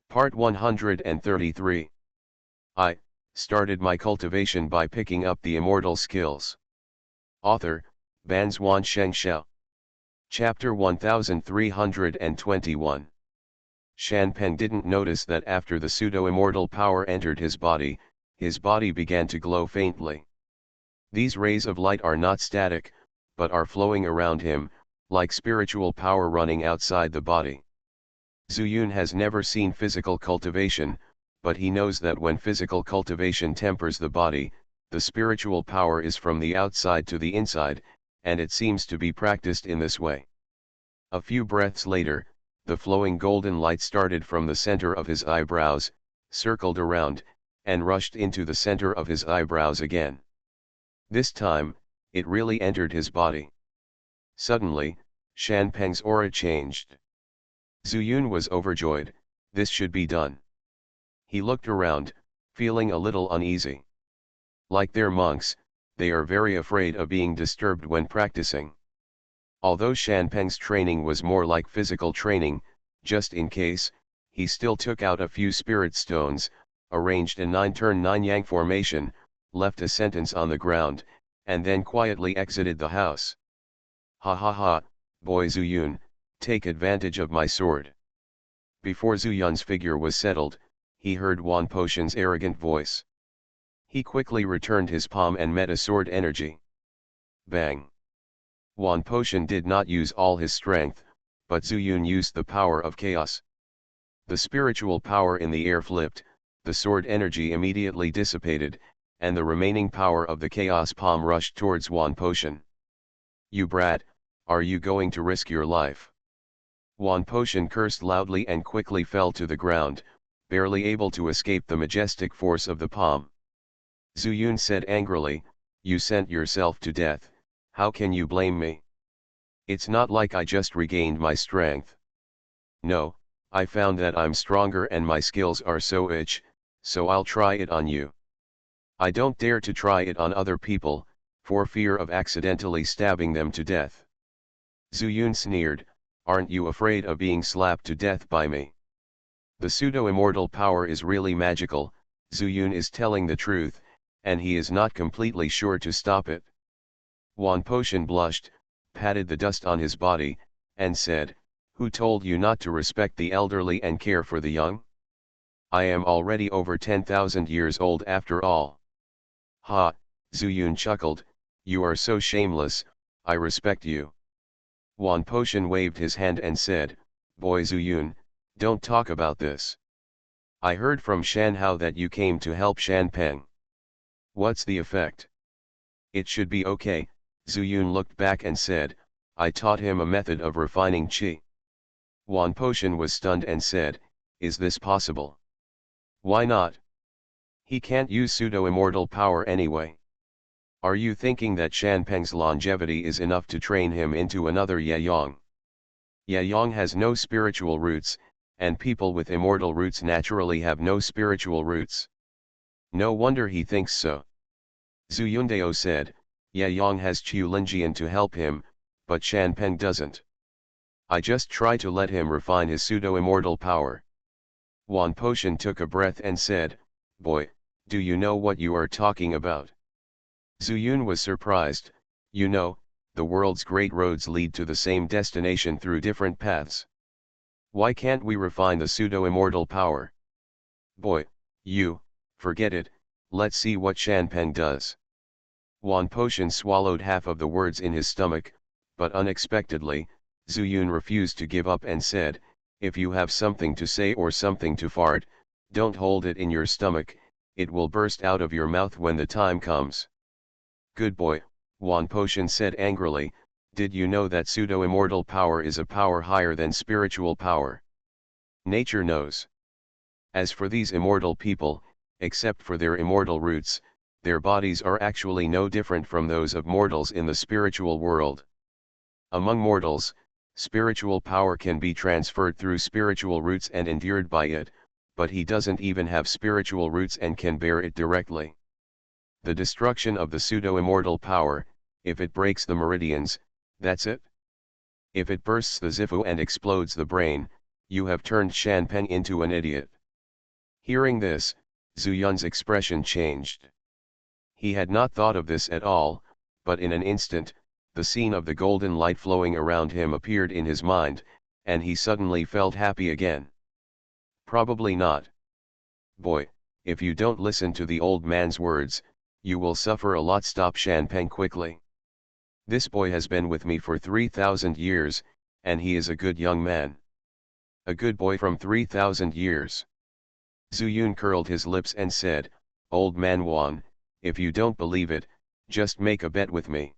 Part 133. I started my cultivation by picking up the immortal skills. Author, Banzuan Xianxia. Chapter 1321. Shanpeng didn't notice that after the pseudo-immortal power entered his body began to glow faintly. These rays of light are not static, but are flowing around him, like spiritual power running outside the body. Zuyun has never seen physical cultivation, but he knows that when physical cultivation tempers the body, the spiritual power is from the outside to the inside, and it seems to be practiced in this way. A few breaths later, the flowing golden light started from the center of his eyebrows, circled around, and rushed into the center of his eyebrows again. This time, it really entered his body. Suddenly, Shanpeng's aura changed. Zuyun was overjoyed. This should be done. He looked around, feeling a little uneasy. Like their monks, they are very afraid of being disturbed when practicing. Although Shanpeng's training was more like physical training, just in case, he still took out a few spirit stones, arranged a 9-turn 9-yang formation, left a sentence on the ground, and then quietly exited the house. Ha ha ha, boy Zuyun, take advantage of my sword. Before Zuyun's figure was settled, he heard Wan Potion's arrogant voice. He quickly returned his palm and met a sword energy. Bang! Wan Potion did not use all his strength, but Zuyun used the power of chaos. The spiritual power in the air flipped, the sword energy immediately dissipated, and the remaining power of the chaos palm rushed towards Wan Potion. You brat, are you going to risk your life? Wan Potion cursed loudly and quickly fell to the ground, barely able to escape the majestic force of the palm. Zuyun said angrily, you sent yourself to death, how can you blame me? It's not like I just regained my strength. No, I found that I'm stronger and my skills are so I'll try it on you. I don't dare to try it on other people, for fear of accidentally stabbing them to death. Zuyun sneered, aren't you afraid of being slapped to death by me? The pseudo-immortal power is really magical, Zuyun is telling the truth, and he is not completely sure to stop it. Wan Potion blushed, patted the dust on his body, and said, who told you not to respect the elderly and care for the young? I am already over 10,000 years old after all. Ha, Zuyun chuckled, you are so shameless, I respect you. Wan Potion waved his hand and said, boy Zuyun, don't talk about this. I heard from Shan Hao that you came to help Shanpeng. What's the effect? It should be okay, Zuyun looked back and said, I taught him a method of refining qi. Wan Potion was stunned and said, is this possible? Why not? He can't use pseudo-immortal power anyway. Are you thinking that Shanpeng's longevity is enough to train him into another Yeyang? Yeyang has no spiritual roots, and people with immortal roots naturally have no spiritual roots. No wonder he thinks so. Zuyundao said, Yeyang has Qulingjian to help him, but Shanpeng doesn't. I just try to let him refine his pseudo-immortal power. Wan Potion took a breath and said, boy, do you know what you are talking about? Zuyun was surprised, you know, the world's great roads lead to the same destination through different paths. Why can't we refine the pseudo-immortal power? Boy, forget it, let's see what Shanpeng does. Wan Potion swallowed half of the words in his stomach, but unexpectedly, Zuyun refused to give up and said, if you have something to say or something to fart, don't hold it in your stomach, it will burst out of your mouth when the time comes. Good boy, Wan Potion said angrily, did you know that pseudo-immortal power is a power higher than spiritual power? Nature knows. As for these immortal people, except for their immortal roots, their bodies are actually no different from those of mortals in the spiritual world. Among mortals, spiritual power can be transferred through spiritual roots and endured by it, but he doesn't even have spiritual roots and can bear it directly. The destruction of the pseudo-immortal power, if it breaks the meridians, that's it. If it bursts the Zifu and explodes the brain, you have turned Shanpeng into an idiot. Hearing this, Zuyun's expression changed. He had not thought of this at all, but in an instant, the scene of the golden light flowing around him appeared in his mind, and he suddenly felt happy again. Probably not. Boy, if you don't listen to the old man's words, you will suffer a lot. Stop Shanpeng quickly. This boy has been with me for 3,000 years, and he is a good young man. A good boy from 3,000 years. Zuyun curled his lips and said, Old man Wan, if you don't believe it, just make a bet with me.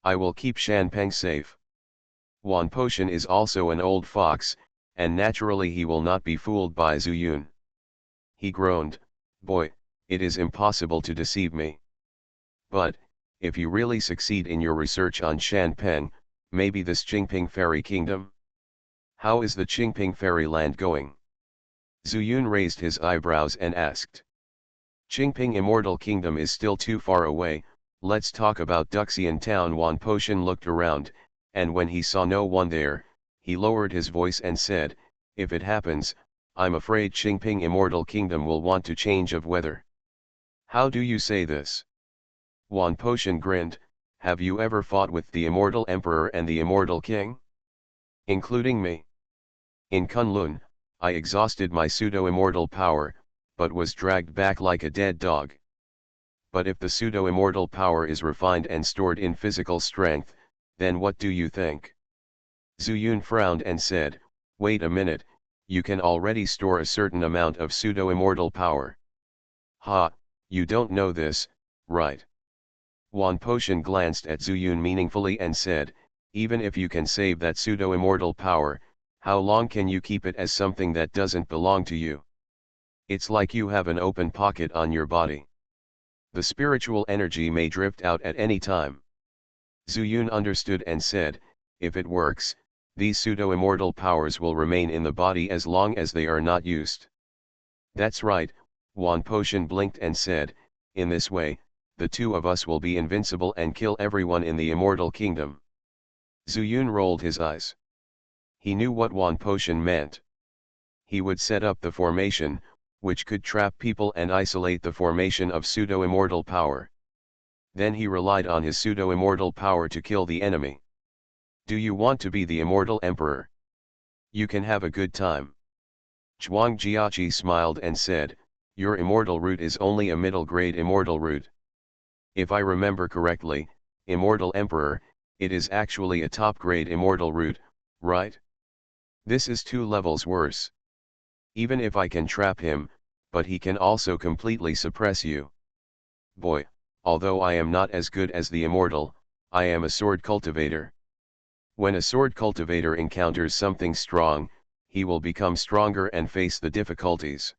I will keep Shanpeng safe. Wan Potion is also an old fox, and naturally he will not be fooled by Zuyun. He groaned, Boy, it is impossible to deceive me. But, if you really succeed in your research on Shanpeng, maybe this Qingping Fairy Kingdom? How is the Qingping Fairy Land going? Zuyun raised his eyebrows and asked. Qingping Immortal Kingdom is still too far away, let's talk about Duxian Town. Wan Potion looked around, and when he saw no one there, he lowered his voice and said, If it happens, I'm afraid Qingping Immortal Kingdom will want to change of weather. How do you say this? Wan Potion grinned, have you ever fought with the Immortal Emperor and the Immortal King? Including me. In Kunlun, I exhausted my pseudo-immortal power, but was dragged back like a dead dog. But if the pseudo-immortal power is refined and stored in physical strength, then what do you think? Zuyun frowned and said, Wait a minute, you can already store a certain amount of pseudo-immortal power. Ha, you don't know this, right? Wan Potion glanced at Zuyun meaningfully and said, Even if you can save that pseudo-immortal power, how long can you keep it as something that doesn't belong to you? It's like you have an open pocket on your body. The spiritual energy may drift out at any time. Zuyun understood and said, If it works, these pseudo-immortal powers will remain in the body as long as they are not used. That's right, Wan Potion blinked and said, In this way, the two of us will be invincible and kill everyone in the Immortal Kingdom. Zuyun rolled his eyes. He knew what Wan Potion meant. He would set up the formation, which could trap people and isolate the formation of pseudo-immortal power. Then he relied on his pseudo-immortal power to kill the enemy. Do you want to be the Immortal Emperor? You can have a good time. Zhuang Jiaqi smiled and said, Your immortal root is only a middle-grade immortal root. If I remember correctly, Immortal Emperor, it is actually a top-grade immortal root, right? This is 2 levels worse. Even if I can trap him, but he can also completely suppress you. Boy, although I am not as good as the Immortal, I am a sword cultivator. When a sword cultivator encounters something strong, he will become stronger and face the difficulties.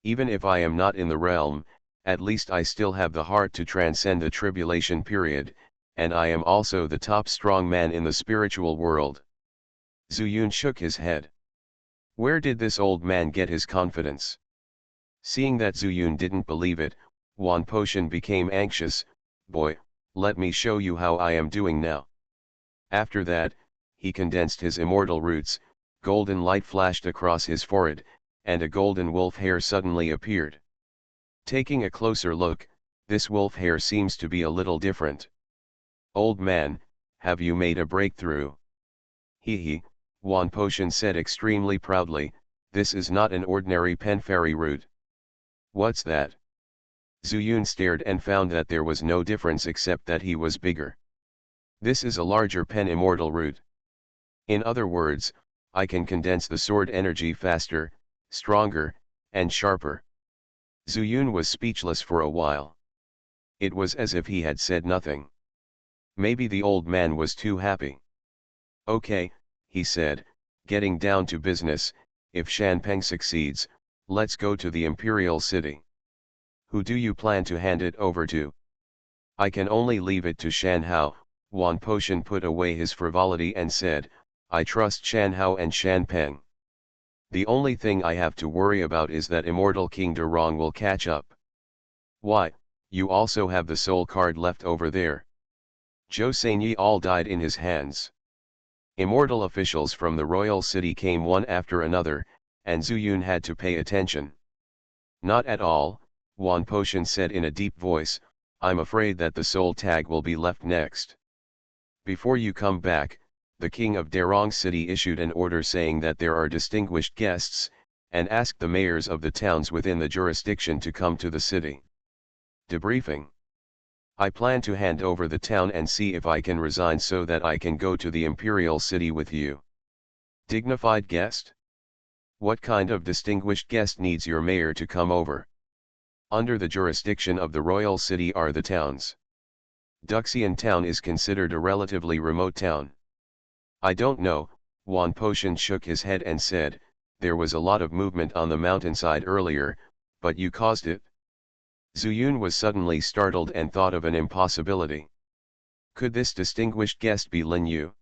Even if I am not in the realm, at least I still have the heart to transcend the tribulation period, and I am also the top strong man in the spiritual world. Zuyun shook his head. Where did this old man get his confidence? Seeing that Zuyun didn't believe it, Wan Potion became anxious. Boy, let me show you how I am doing now. After that, he condensed his immortal roots, golden light flashed across his forehead, and a golden wolf hair suddenly appeared. Taking a closer look, this wolf hair seems to be a little different. Old man, have you made a breakthrough? Hee, Wan Potion said extremely proudly, this is not an ordinary pen fairy root. What's that? Zuyun stared and found that there was no difference except that he was bigger. This is a larger pen immortal root. In other words, I can condense the sword energy faster, stronger, and sharper. Zuyun was speechless for a while. It was as if he had said nothing. Maybe the old man was too happy. Okay, he said, getting down to business, if Shanpeng succeeds, let's go to the Imperial City. Who do you plan to hand it over to? I can only leave it to Shan Hao. Wan Potion put away his frivolity and said, I trust Shan Hao and Shanpeng. The only thing I have to worry about is that Immortal King Durong will catch up. Why, you also have the soul card left over there. Zhou Sanyi all died in his hands. Immortal officials from the royal city came one after another, and Zuyun had to pay attention. Not at all, Wan Potion said in a deep voice, I'm afraid that the soul tag will be left next. Before you come back, the king of Darong City issued an order saying that there are distinguished guests, and asked the mayors of the towns within the jurisdiction to come to the city. Debriefing. I plan to hand over the town and see if I can resign so that I can go to the imperial city with you. Dignified guest? What kind of distinguished guest needs your mayor to come over? Under the jurisdiction of the royal city are the towns. Duxian town is considered a relatively remote town. I don't know, Wan Potion shook his head and said, there was a lot of movement on the mountainside earlier, but you caused it? Zuyun was suddenly startled and thought of an impossibility. Could this distinguished guest be Lin Yu?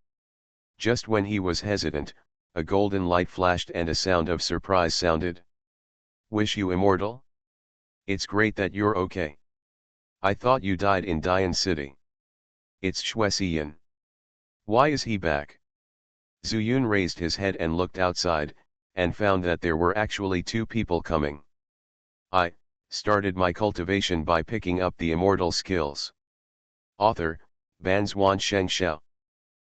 Just when he was hesitant, a golden light flashed and a sound of surprise sounded. Wish you immortal? It's great that you're okay. I thought you died in Dian City. It's Xuexian. Why is he back? Zuyun raised his head and looked outside, and found that there were actually two people coming. I started my cultivation by picking up the immortal skills. Author, Banzuan Xianxia.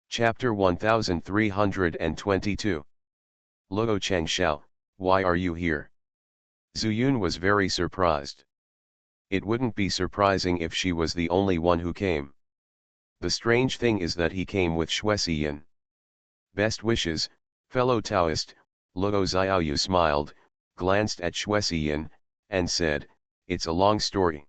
Chapter 1322. Luo Changxiao, why are you here? Zuyun was very surprised. It wouldn't be surprising if she was the only one who came. The strange thing is that he came with Xuexian. Best wishes, fellow Taoist, Luo Xiaoyu smiled, glanced at Xuexian, and said, it's a long story.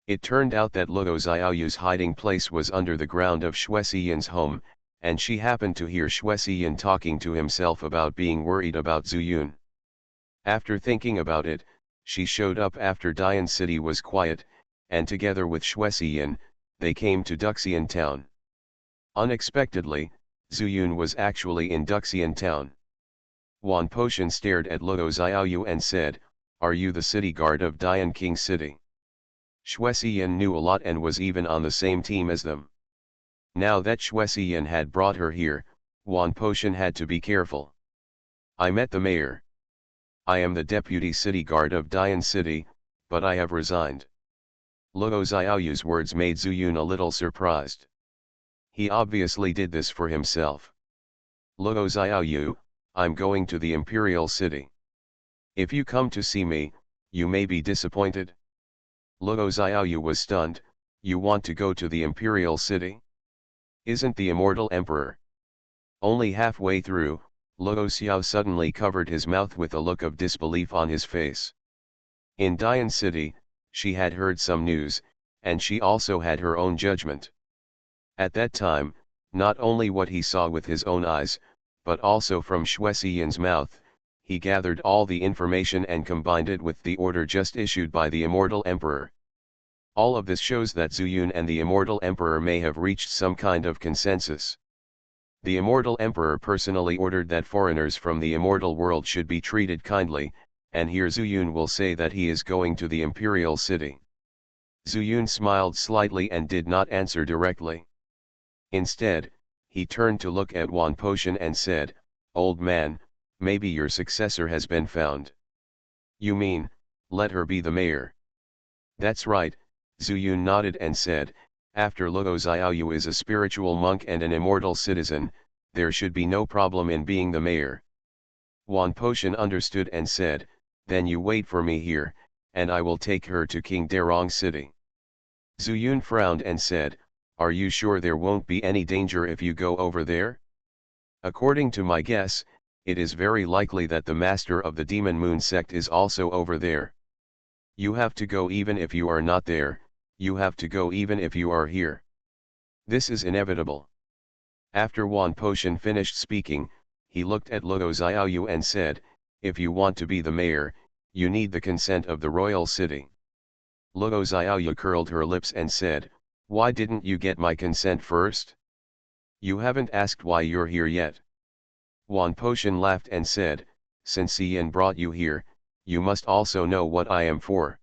It turned out that Luo Xiaoyu's hiding place was under the ground of Xuexian's home, and she happened to hear Xuexian talking to himself about being worried about Zuyun. After thinking about it, she showed up after Dian City was quiet, and together with Xuexian, they came to Duxian town. Unexpectedly, Zuyun was actually in Duxian town. Wan Potion stared at Luo Xiaoyu and said, are you the city guard of Dian King City? Xuexian knew a lot and was even on the same team as them. Now that Xuexian had brought her here, Wan Potion had to be careful. I met the mayor. I am the deputy city guard of Dian City, but I have resigned. Luo Xiaoyu's words made Zuyun a little surprised. He obviously did this for himself. Luo Xiaoyu, I'm going to the imperial city. If you come to see me, you may be disappointed. Luo Xiaoyu was stunned. You want to go to the imperial city? Isn't the immortal emperor? Only halfway through, Luo Xiao suddenly covered his mouth with a look of disbelief on his face. In Dian City, she had heard some news, and she also had her own judgment. At that time, not only what he saw with his own eyes, but also from Xuexian's mouth, he gathered all the information and combined it with the order just issued by the immortal emperor. All of this shows that Zuyun and the immortal emperor may have reached some kind of consensus. The immortal emperor personally ordered that foreigners from the immortal world should be treated kindly, and here Zuyun will say that he is going to the imperial city. Zuyun smiled slightly and did not answer directly. Instead, he turned to look at Wan Potion and said, old man, maybe your successor has been found. You mean, let her be the mayor? That's right, Zuyun nodded and said, after Luo Xiaoyu is a spiritual monk and an immortal citizen, there should be no problem in being the mayor. Wan Potion understood and said, then you wait for me here, and I will take her to King Darong City. Zuyun frowned and said, are you sure there won't be any danger if you go over there? According to my guess, it is very likely that the master of the Demon Moon sect is also over there. You have to go even if you are not there, you have to go even if you are here. This is inevitable. After Wan Potion finished speaking, he looked at Luo Xiaoyu and said, if you want to be the mayor, you need the consent of the royal city. Luo Xiaoyu curled her lips and said, why didn't you get my consent first? You haven't asked why you're here yet. Wan Potion laughed and said, since Xian brought you here, you must also know what I am for.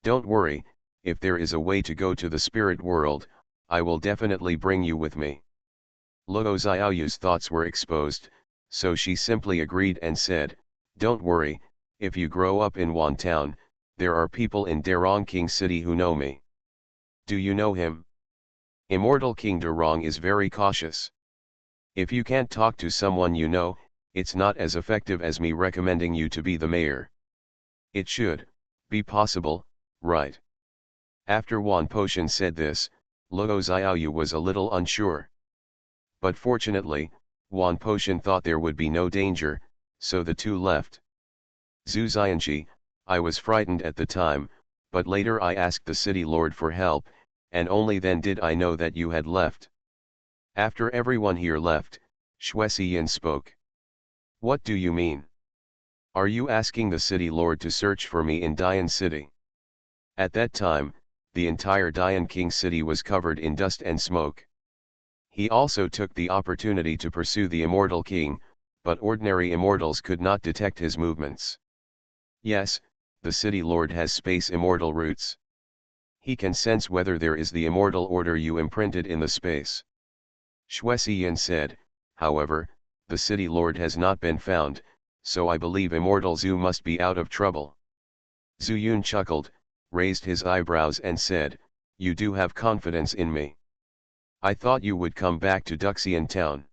Don't worry, if there is a way to go to the spirit world, I will definitely bring you with me. Luo Xiaoyu's thoughts were exposed, so she simply agreed and said, don't worry, if you grow up in Wan Town, there are people in Darong King City who know me. Do you know him? Immortal King Darong is very cautious. If you can't talk to someone you know, it's not as effective as me recommending you to be the mayor. It should be possible, right? After Wan Potion said this, Luo Xiaoyu was a little unsure. But fortunately, Wan Potion thought there would be no danger, so the two left. Zhu Xianxia, I was frightened at the time, but later I asked the city lord for help, and only then did I know that you had left. After everyone here left, Xuexian spoke. What do you mean? Are you asking the city lord to search for me in Dian City? At that time, the entire Dian King City was covered in dust and smoke. He also took the opportunity to pursue the Immortal King, but ordinary immortals could not detect his movements. Yes, the city lord has space immortal roots. He can sense whether there is the immortal order you imprinted in the space. Xuexian said, however, the city lord has not been found, so I believe Immortal Zhu must be out of trouble. Zuyun chuckled, raised his eyebrows and said, you do have confidence in me. I thought you would come back to Duxian town.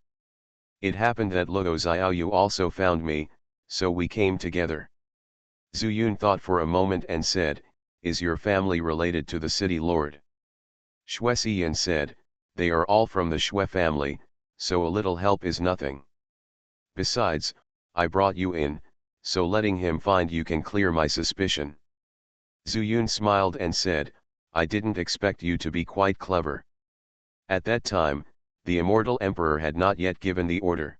It happened that Luo Xiaoyu also found me, so we came together. Zuyun thought for a moment and said, is your family related to the city lord? Xuexian said, they are all from the Xue family, so a little help is nothing. Besides, I brought you in, so letting him find you can clear my suspicion. Zuyun smiled and said, I didn't expect you to be quite clever. At that time, the immortal emperor had not yet given the order.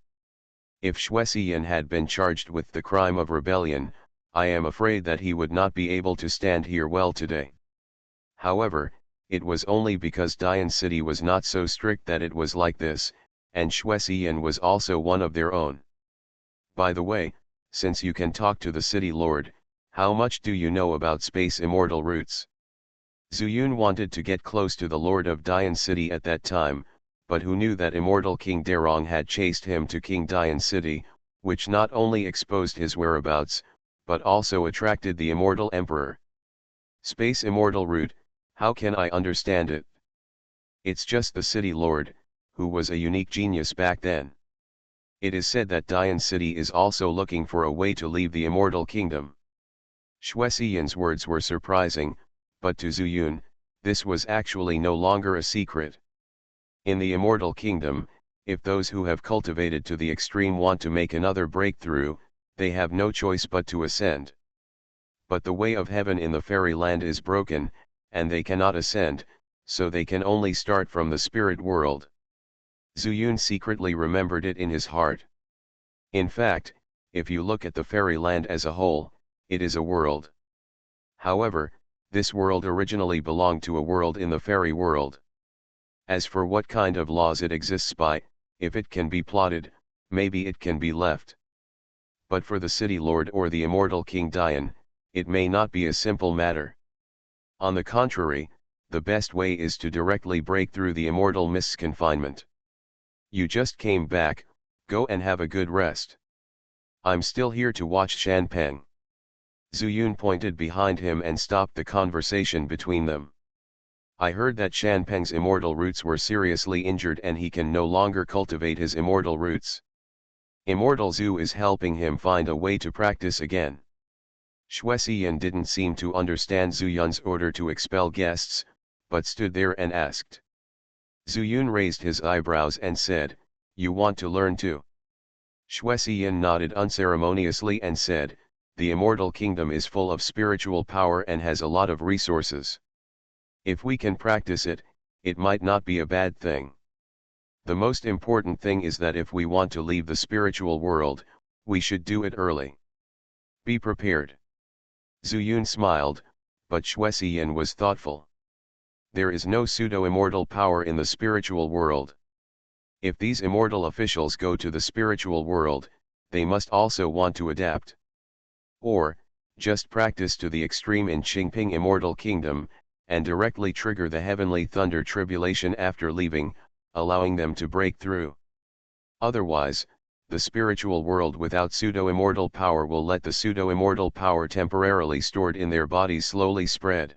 If Xuexian had been charged with the crime of rebellion, I am afraid that he would not be able to stand here well today. However, it was only because Dian City was not so strict that it was like this, and Xuexian was also one of their own. By the way, since you can talk to the city lord, how much do you know about space immortal roots? Zuyun wanted to get close to the lord of Dian City at that time, but who knew that immortal King Darong had chased him to King Dian City, which not only exposed his whereabouts, but also attracted the immortal emperor. Space immortal root, how can I understand it? It's just the city lord, who was a unique genius back then. It is said that Dian City is also looking for a way to leave the immortal kingdom. Xuexian's words were surprising, but to Zuyun, this was actually no longer a secret. In the immortal kingdom, if those who have cultivated to the extreme want to make another breakthrough, they have no choice but to ascend. But the way of heaven in the fairyland is broken, and they cannot ascend, so they can only start from the spirit world. Zuyun secretly remembered it in his heart. In fact, if you look at the fairyland as a whole, it is a world. However, this world originally belonged to a world in the fairy world. As for what kind of laws it exists by, if it can be plotted, maybe it can be left. But for the city lord or the immortal King Dian, it may not be a simple matter. On the contrary, the best way is to directly break through the immortal mist's confinement. You just came back, go and have a good rest. I'm still here to watch Shanpeng. Zuyun pointed behind him and stopped the conversation between them. I heard that Shanpeng's immortal roots were seriously injured and he can no longer cultivate his immortal roots. Immortal Zhu is helping him find a way to practice again. Xuexian didn't seem to understand Zuyun's order to expel guests, but stood there and asked. Zuyun raised his eyebrows and said, you want to learn too? Xuexian nodded unceremoniously and said, the immortal kingdom is full of spiritual power and has a lot of resources. If we can practice it, it might not be a bad thing. The most important thing is that if we want to leave the spiritual world, we should do it early. Be prepared. Zuyun smiled, but Xuexian was thoughtful. There is no pseudo-immortal power in the spiritual world. If these immortal officials go to the spiritual world, they must also want to adapt. Or, just practice to the extreme in Qingping Immortal Kingdom, and directly trigger the heavenly thunder tribulation after leaving, allowing them to break through. Otherwise, the spiritual world without pseudo-immortal power will let the pseudo-immortal power temporarily stored in their bodies slowly spread.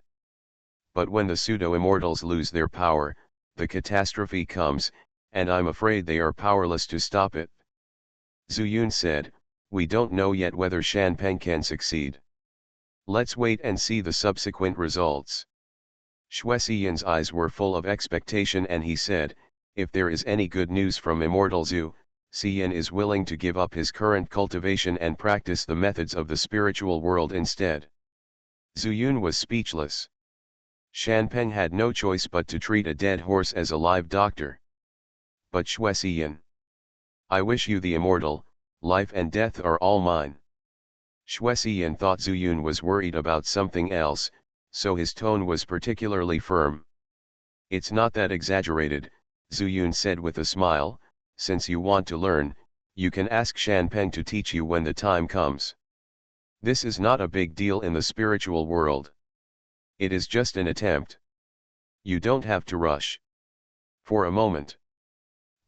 But when the pseudo-immortals lose their power, the catastrophe comes, and I'm afraid they are powerless to stop it. Zuyun said, we don't know yet whether Xianpeng can succeed. Let's wait and see the subsequent results. Xuexian's eyes were full of expectation and he said, if there is any good news from Immortal Zhu, Xian is willing to give up his current cultivation and practice the methods of the spiritual world instead. Zuyun was speechless. Xianpeng had no choice but to treat a dead horse as a live doctor. But Xuexian, I wish you the immortal, life and death are all mine. Xuexian thought Zuyun was worried about something else, so his tone was particularly firm. It's not that exaggerated, Zuyun said with a smile, since you want to learn, you can ask Xianpeng to teach you when the time comes. This is not a big deal in the spiritual world. It is just an attempt. You don't have to rush. For a moment.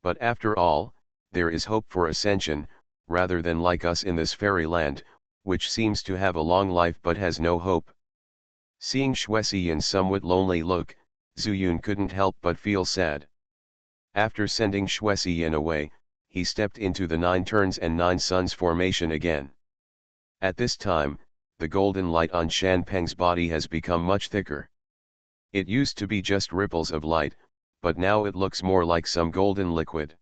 But after all, there is hope for ascension, rather than like us in this fairyland, which seems to have a long life but has no hope. Seeing Xuexian's somewhat lonely look, Zuyun couldn't help but feel sad. After sending Xuexian away, he stepped into the 9 turns and 9 suns formation again. At this time, the golden light on Xianpeng's body has become much thicker. It used to be just ripples of light, but now it looks more like some golden liquid.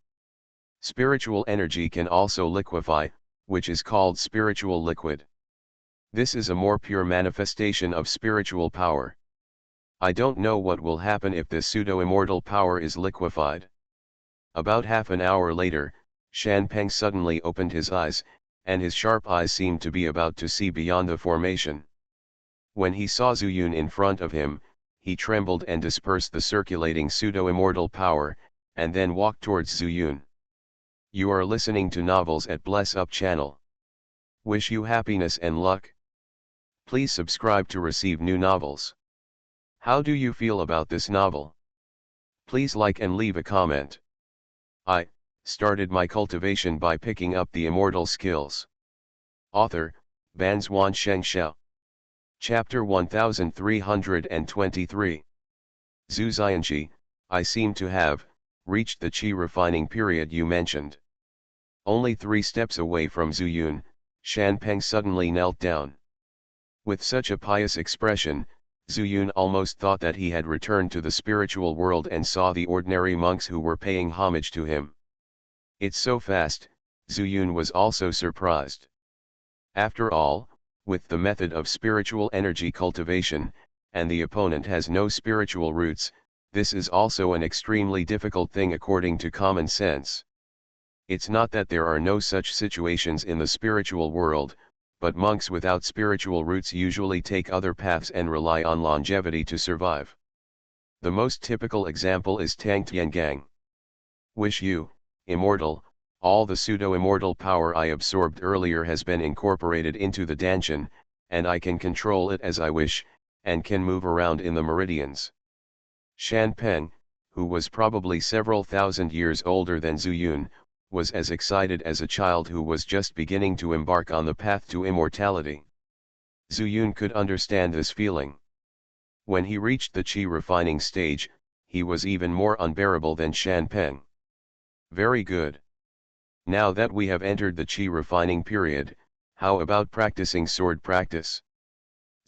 Spiritual energy can also liquefy, which is called spiritual liquid. This is a more pure manifestation of spiritual power. I don't know what will happen if this pseudo-immortal power is liquefied. About half an hour later, Xianpeng suddenly opened his eyes, and his sharp eyes seemed to be about to see beyond the formation. When he saw Zuyun in front of him, he trembled and dispersed the circulating pseudo-immortal power, and then walked towards Zuyun. You are listening to Novels at Bless Up channel. Wish you happiness and luck. Please subscribe to receive new novels. How do you feel about this novel? Please like and leave a comment. I started my cultivation by picking up the immortal skills. Author, Banzuan Xianxia. Chapter 1323. Zhu Xianxi, I seem to have reached the qi refining period you mentioned. Only 3 steps away from Zuyun, Xianpeng suddenly knelt down. With such a pious expression, Zuyun almost thought that he had returned to the spiritual world and saw the ordinary monks who were paying homage to him. It's so fast, Zuyun was also surprised. After all, with the method of spiritual energy cultivation, and the opponent has no spiritual roots, this is also an extremely difficult thing according to common sense. It's not that there are no such situations in the spiritual world, but monks without spiritual roots usually take other paths and rely on longevity to survive. The most typical example is Tang Tiangang. Wish you, immortal, all the pseudo-immortal power I absorbed earlier has been incorporated into the Danshan, and I can control it as I wish, and can move around in the meridians. Xianpeng, who was probably several thousand years older than Zuyun, was as excited as a child who was just beginning to embark on the path to immortality. Zuyun could understand this feeling. When he reached the qi refining stage, he was even more unbearable than Xianpeng. Very good. Now that we have entered the qi refining period, how about practicing sword practice?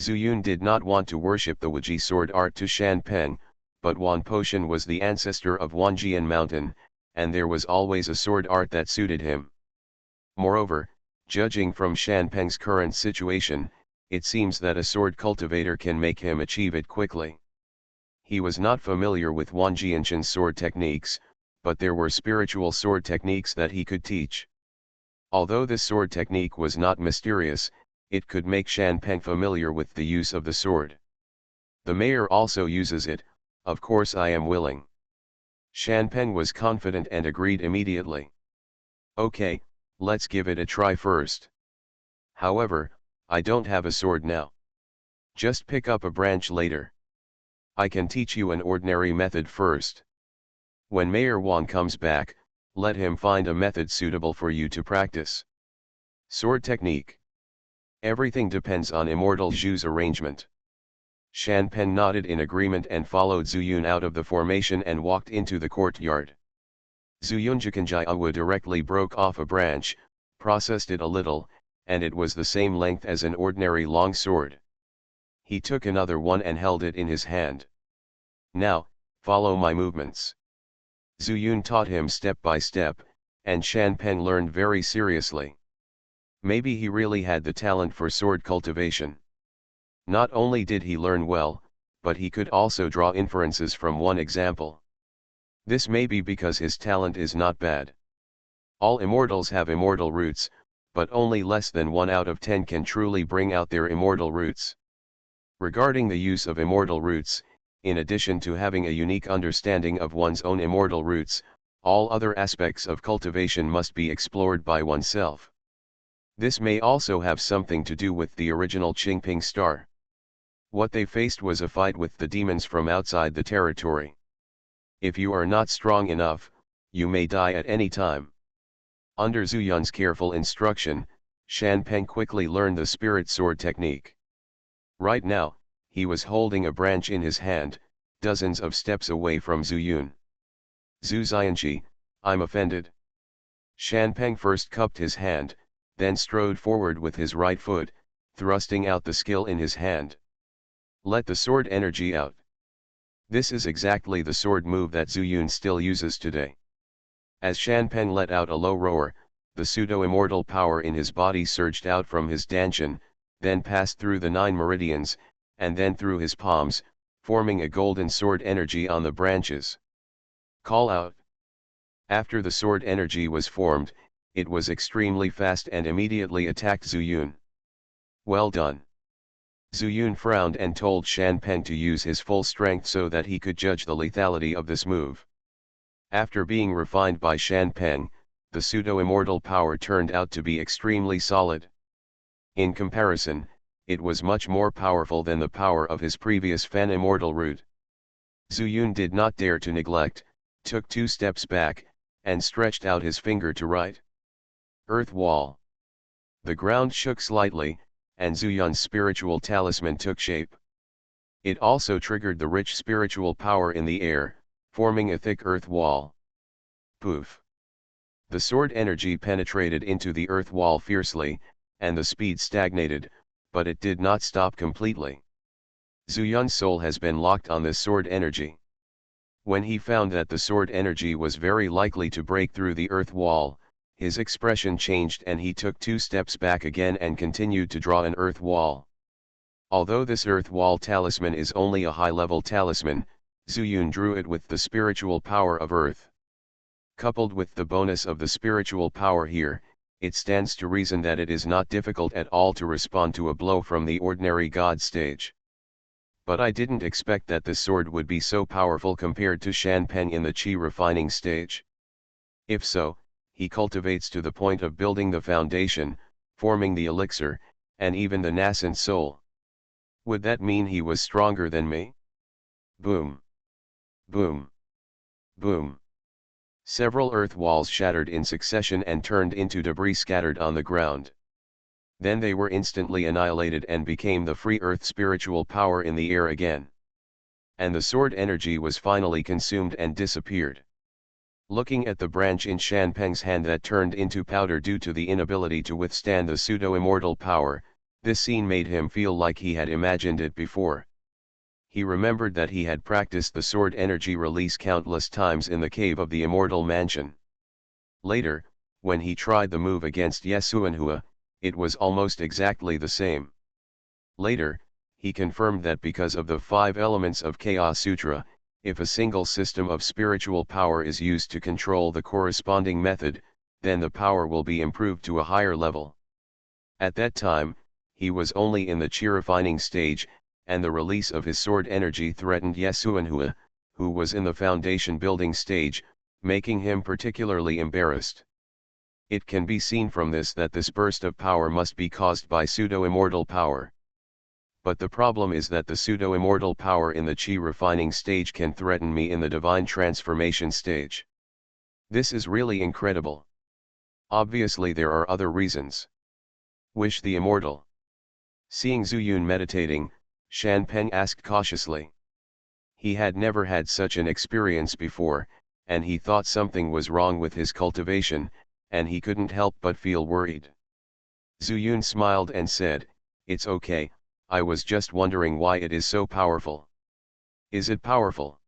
Zuyun did not want to worship the Wuji sword art to Xianpeng, but Wanposhan was the ancestor of Wanjian Mountain, and there was always a sword art that suited him. Moreover, judging from Xianpeng's current situation, it seems that a sword cultivator can make him achieve it quickly. He was not familiar with Wanjianshan's sword techniques, but there were spiritual sword techniques that he could teach. Although this sword technique was not mysterious, it could make Xianpeng familiar with the use of the sword. The mayor also uses it, of course I am willing. Xianpeng was confident and agreed immediately. Okay, let's give it a try first. However, I don't have a sword now. Just pick up a branch later. I can teach you an ordinary method first. When Mayor Wang comes back, Let him find a method suitable for you to practice. Sword technique. Everything depends on Immortal Zhu's arrangement. Xianpen nodded in agreement and followed Zuyun out of the formation and walked into the courtyard. Zuyunjikanjiawa directly broke off a branch, processed it a little, and it was the same length as an ordinary long sword. He took another one and held it in his hand. Now, follow my movements. Zuyun taught him step by step, and Xianpen learned very seriously. Maybe he really had the talent for sword cultivation. Not only did he learn well, but he could also draw inferences from one example. This may be because his talent is not bad. All immortals have immortal roots, but only less than 1 out of 10 can truly bring out their immortal roots. Regarding the use of immortal roots, in addition to having a unique understanding of one's own immortal roots, all other aspects of cultivation must be explored by oneself. This may also have something to do with the original Qingping star. What they faced was a fight with the demons from outside the territory. If you are not strong enough, you may die at any time. Under Zuyun's careful instruction, Xianpen quickly learned the spirit sword technique. Right now, he was holding a branch in his hand, dozens of steps away from Zuyun. Zhu Xianxi, I'm offended. Xianpeng first cupped his hand, then strode forward with his right foot, thrusting out the skill in his hand. Let the sword energy out. This is exactly the sword move that Zuyun still uses today. As Xianpeng let out a low roar, the pseudo-immortal power in his body surged out from his dantian, then passed through the 9 meridians, and then through his palms, forming a golden sword energy on the branches. Call out. After the sword energy was formed, it was extremely fast and immediately attacked Zuyun. Well done. Zuyun frowned and told Xianpeng to use his full strength so that he could judge the lethality of this move. After being refined by Xianpeng, the pseudo-immortal power turned out to be extremely solid. In comparison, it was much more powerful than the power of his previous Fan Immortal root. Zuyun did not dare to neglect, took 2 steps back, and stretched out his finger to right. Earth wall. The ground shook slightly, and Zuyun's spiritual talisman took shape. It also triggered the rich spiritual power in the air, forming a thick earth wall. Poof! The sword energy penetrated into the earth wall fiercely, and the speed stagnated, but it did not stop completely. Zuyun's soul has been locked on this sword energy. When he found that the sword energy was very likely to break through the earth wall, his expression changed and he took 2 steps back again and continued to draw an earth wall. Although this earth wall talisman is only a high-level talisman, Zuyun drew it with the spiritual power of earth. Coupled with the bonus of the spiritual power here, it stands to reason that it is not difficult at all to respond to a blow from the ordinary god stage. But I didn't expect that this sword would be so powerful compared to Xianpeng in the qi refining stage. If so, he cultivates to the point of building the foundation, forming the elixir, and even the nascent soul. Would that mean he was stronger than me? Boom! Boom! Boom! Several earth walls shattered in succession and turned into debris scattered on the ground. Then they were instantly annihilated and became the free earth spiritual power in the air again. And the sword energy was finally consumed and disappeared. Looking at the branch in Xianpeng's hand that turned into powder due to the inability to withstand the pseudo-immortal power, this scene made him feel like he had imagined it before. He remembered that he had practiced the sword energy release countless times in the cave of the Immortal Mansion. Later, when he tried the move against Yesuanhua, it was almost exactly the same. Later, he confirmed that because of the 5 elements of Chaos Sutra, if a single system of spiritual power is used to control the corresponding method, then the power will be improved to a higher level. At that time, he was only in the qi refining stage, and the release of his sword energy threatened Yesuanhua, who was in the foundation building stage, making him particularly embarrassed. It can be seen from this that this burst of power must be caused by pseudo-immortal power. But the problem is that the pseudo-immortal power in the qi refining stage can threaten me in the divine transformation stage. This is really incredible. Obviously there are other reasons. Wish the immortal. Seeing Zuyun meditating, Shan Peng asked cautiously. He had never had such an experience before, and he thought something was wrong with his cultivation, and he couldn't help but feel worried. Zuyun smiled and said, "It's okay, I was just wondering why it is so powerful." "Is it powerful?"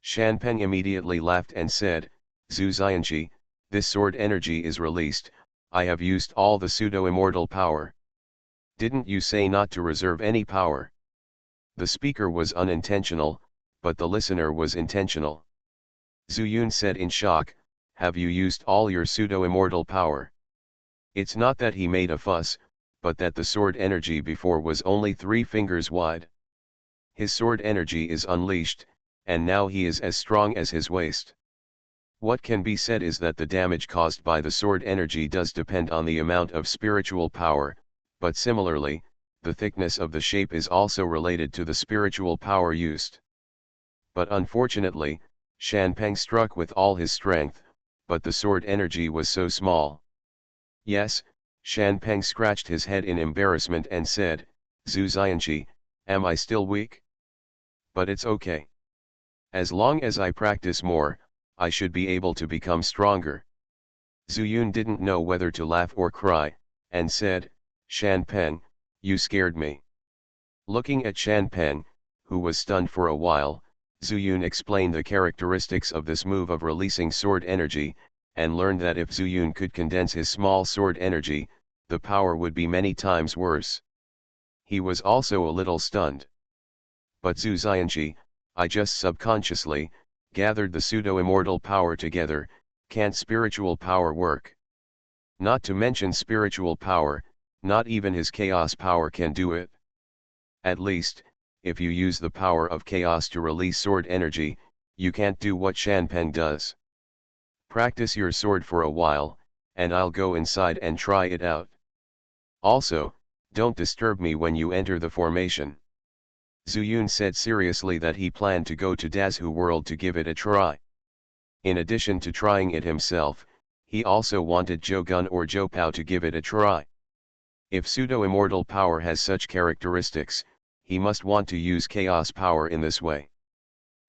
Shan Peng immediately laughed and said, "Zhu Xianxia, this sword energy is released, I have used all the pseudo-immortal power. Didn't you say not to reserve any power?" The speaker was unintentional, but the listener was intentional. Zuyun said in shock, "Have you used all your pseudo-immortal power?" It's not that he made a fuss, but that the sword energy before was only 3 fingers wide. His sword energy is unleashed, and now he is as strong as his waist. What can be said is that the damage caused by the sword energy does depend on the amount of spiritual power, but similarly, the thickness of the shape is also related to the spiritual power used. But unfortunately, Shan Peng struck with all his strength, but the sword energy was so small. "Yes," Shan Peng scratched his head in embarrassment and said, "Zhu Xianxia, am I still weak? But it's okay. As long as I practice more, I should be able to become stronger." Zuyun didn't know whether to laugh or cry, and said, "Shan Peng, you scared me." Looking at Shan Peng, who was stunned for a while, Zuyun explained the characteristics of this move of releasing sword energy, and learned that if Zuyun could condense his small sword energy, the power would be many times worse. He was also a little stunned. "But Zhu Xianxia, I just subconsciously gathered the pseudo-immortal power together, can't spiritual power work?" "Not to mention spiritual power, not even his chaos power can do it. At least, if you use the power of chaos to release sword energy, you can't do what Shan Peng does. Practice your sword for a while, and I'll go inside and try it out. Also, don't disturb me when you enter the formation." Zuyun said seriously that he planned to go to Dazhu world to give it a try. In addition to trying it himself, he also wanted Zhou Gun or Zhou Pao to give it a try. If pseudo-immortal power has such characteristics, he must want to use chaos power in this way.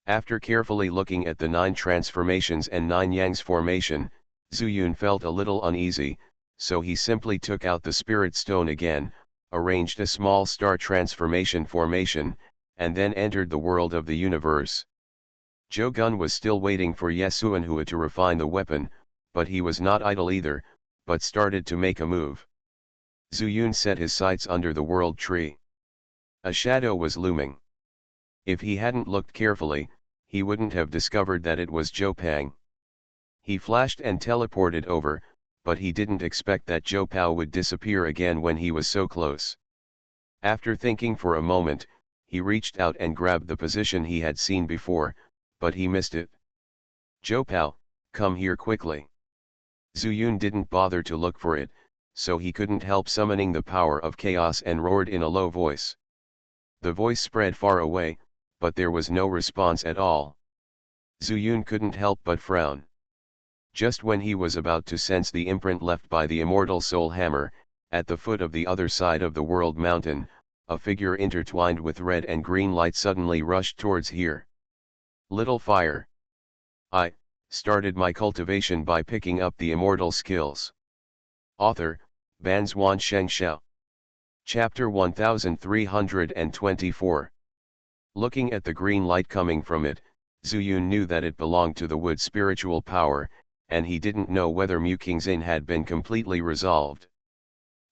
After carefully looking at the 9 transformations and 9 Yang's formation, Zuyun felt a little uneasy, so he simply took out the spirit stone again, arranged a small star transformation formation, and then entered the world of the universe. Zhou Gun was still waiting for Yesuanhua to refine the weapon, but he was not idle either, but started to make a move. Zuyun set his sights under the world tree. A shadow was looming. If he hadn't looked carefully, he wouldn't have discovered that it was Zhou Pang. He flashed and teleported over, but he didn't expect that Zhou Pao would disappear again when he was so close. After thinking for a moment, he reached out and grabbed the position he had seen before, but he missed it. "Zhou Pao, come here quickly." Zuyun didn't bother to look for it, so he couldn't help summoning the power of chaos and roared in a low voice. The voice spread far away, but there was no response at all. Zuyun couldn't help but frown. Just when he was about to sense the imprint left by the immortal soul hammer, at the foot of the other side of the world mountain, a figure intertwined with red and green light suddenly rushed towards here. "Little fire. I started my cultivation by picking up the immortal skills." Author, Banzuan Xianxia. Chapter 1324. Looking at the green light coming from it, Zuyun knew that it belonged to the wood spiritual power, and he didn't know whether Mu Qingxin had been completely resolved.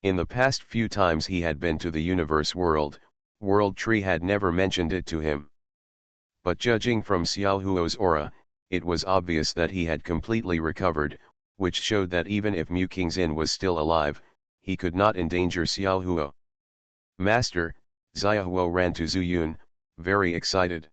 In the past few times he had been to the universe world, World Tree had never mentioned it to him. But judging from Xiaohuo's aura, it was obvious that he had completely recovered, which showed that even if Mu Qingxin was still alive, he could not endanger Xiaohuo. "Master," Xiaohuo ran to Zuyun, very excited.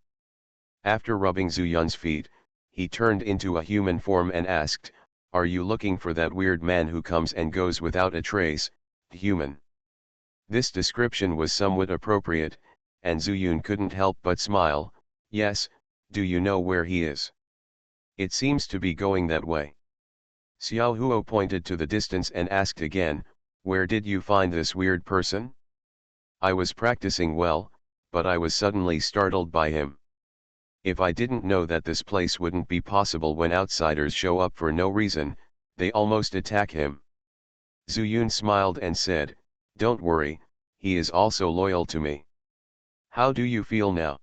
After rubbing Zuyun's feet, he turned into a human form and asked, "Are you looking for that weird man who comes and goes without a trace, human?" This description was somewhat appropriate, and Zuyun couldn't help but smile. "Yes, do you know where he is?" It seems to be going that way. Xiao Huo pointed to the distance and asked again, where did you find this weird person? I was practicing well, but I was suddenly startled by him. If I didn't know that this place wouldn't be possible when outsiders show up for no reason, they almost attack him. Zhu Yun smiled and said, don't worry, he is also loyal to me. How do you feel now?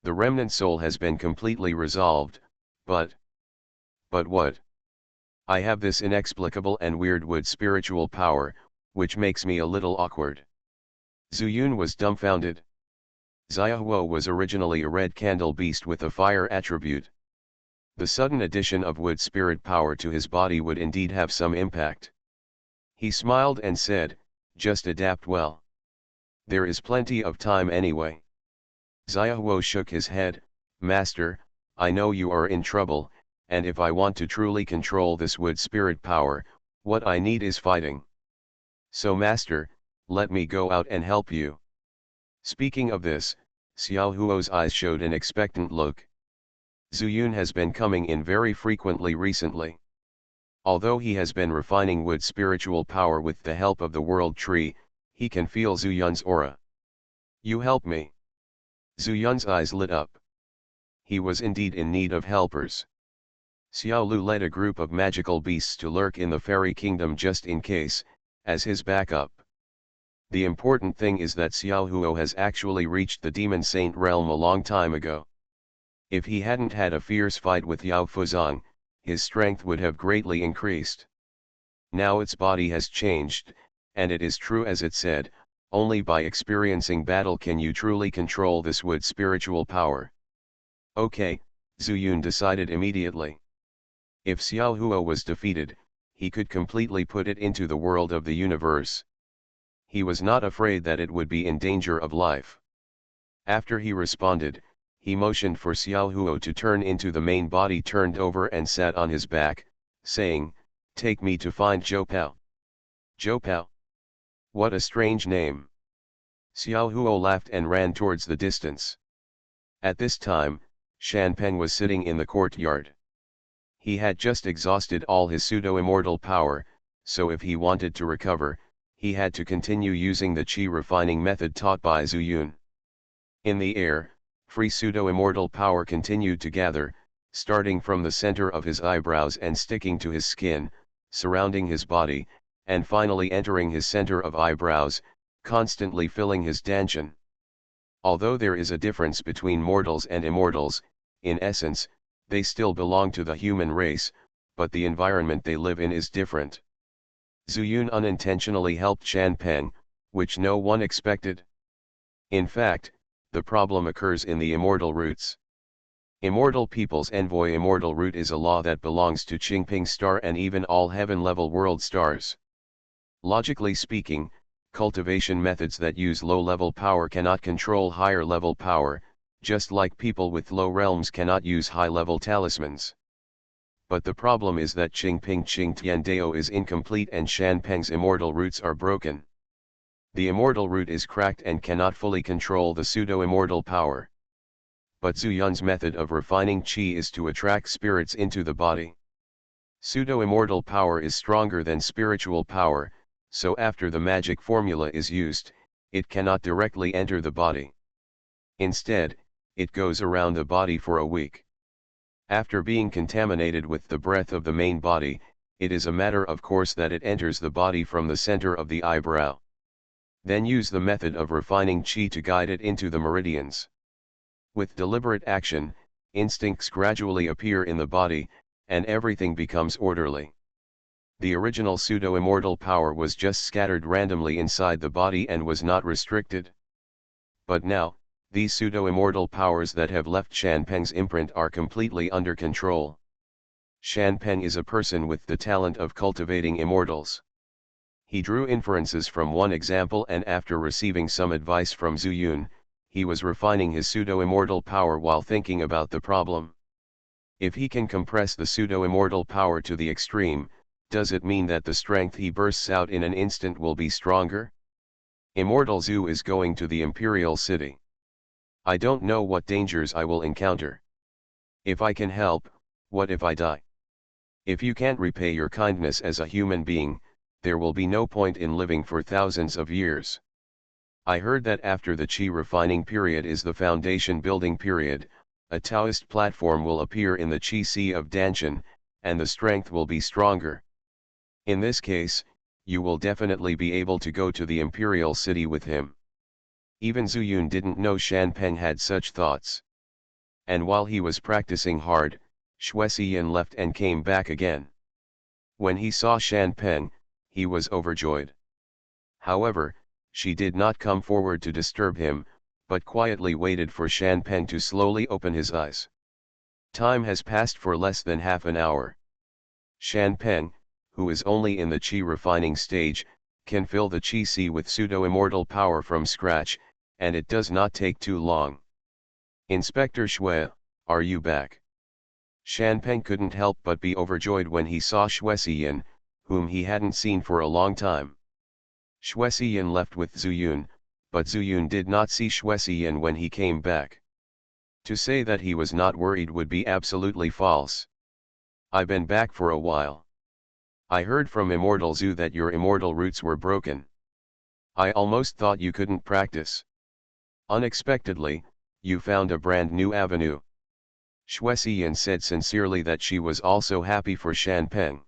The remnant soul has been completely resolved, but what? I have this inexplicable and weird wood spiritual power, which makes me a little awkward. Zhu Yun was dumbfounded. Xiaohuo was originally a red candle beast with a fire attribute. The sudden addition of wood spirit power to his body would indeed have some impact. He smiled and said, just adapt well. There is plenty of time anyway. Xiaohuo shook his head, Master, I know you are in trouble, and if I want to truly control this wood spirit power, what I need is fighting. So Master, let me go out and help you. Speaking of this, Xiao Huo's eyes showed an expectant look. Zhu Yun has been coming in very frequently recently. Although he has been refining wood spiritual power with the help of the world tree, he can feel Zhu Yun's aura. You help me. Zhu Yun's eyes lit up. He was indeed in need of helpers. Xiao Lu led a group of magical beasts to lurk in the fairy kingdom just in case, as his backup. The important thing is that Xiao Huo has actually reached the demon saint realm a long time ago. If he hadn't had a fierce fight with Yao Fuzong, his strength would have greatly increased. Now its body has changed, and it is true as it said, only by experiencing battle can you truly control this wood spiritual power. Okay, Zhu Yun decided immediately. If Xiao Huo was defeated, he could completely put it into the world of the universe. He was not afraid that it would be in danger of life. After he responded, he motioned for Xiao Huo to turn into the main body turned over and sat on his back, saying, take me to find Zhou Pao. Zhou Pao? What a strange name. Xiao Huo laughed and ran towards the distance. At this time, Shan Peng was sitting in the courtyard. He had just exhausted all his pseudo-immortal power, so if he wanted to recover, he had to continue using the chi refining method taught by Zhu Yun. In the air, free pseudo-immortal power continued to gather, starting from the center of his eyebrows and sticking to his skin, surrounding his body, and finally entering his center of eyebrows, constantly filling his dantian. Although there is a difference between mortals and immortals, in essence, they still belong to the human race, but the environment they live in is different. Zhu Yun unintentionally helped Shan Peng, which no one expected. In fact, the problem occurs in the immortal roots. Immortal people's envoy immortal root is a law that belongs to Qingping star and even all heaven-level world stars. Logically speaking, cultivation methods that use low-level power cannot control higher-level power, just like people with low realms cannot use high-level talismans. But the problem is that Qingping Qingtian Dao is incomplete and Shan Peng's immortal roots are broken. The immortal root is cracked and cannot fully control the pseudo-immortal power. But Zhu Yun's method of refining qi is to attract spirits into the body. Pseudo-immortal power is stronger than spiritual power, so after the magic formula is used, it cannot directly enter the body. Instead, it goes around the body for a week. After being contaminated with the breath of the main body, it is a matter of course that it enters the body from the center of the eyebrow. Then use the method of refining qi to guide it into the meridians. With deliberate action, instincts gradually appear in the body, and everything becomes orderly. The original pseudo-immortal power was just scattered randomly inside the body and was not restricted. But now, these pseudo-immortal powers that have left Shan Peng's imprint are completely under control. Shan Peng is a person with the talent of cultivating immortals. He drew inferences from one example and after receiving some advice from Zhu Yun, he was refining his pseudo-immortal power while thinking about the problem. If he can compress the pseudo-immortal power to the extreme, does it mean that the strength he bursts out in an instant will be stronger? Immortal Zhu is going to the Imperial City. I don't know what dangers I will encounter. If I can help, What if I die? If you can't repay your kindness as a human being, there will be no point in living for thousands of years. I heard that after the Qi refining period is the foundation building period, a Taoist platform will appear in the Qi Sea of Danshan, and the strength will be stronger. In this case, you will definitely be able to go to the imperial city with him. Even Zhu Yun didn't know Shan Peng had such thoughts. And while he was practicing hard, Xue Xian left and came back again. When he saw Shan Peng, he was overjoyed. However, she did not come forward to disturb him, but quietly waited for Shan Peng to slowly open his eyes. Time has passed for less than half an hour. Shan Peng, who is only in the Qi refining stage, can fill the Qi Sea with pseudo-immortal power from scratch, and it does not take too long. Inspector Xue, are you back? Shan Peng couldn't help but be overjoyed when he saw Xue Xian, whom he hadn't seen for a long time. Xue Xian left with Zhu Yun, but Zhu Yun did not see Xue Xian when he came back. To say that he was not worried would be absolutely false. I've been back for a while. I heard from Immortal Zhu that your immortal roots were broken. I almost thought you couldn't practice. Unexpectedly, you found a brand new avenue. Xue Xian said sincerely that she was also happy for Shan Peng.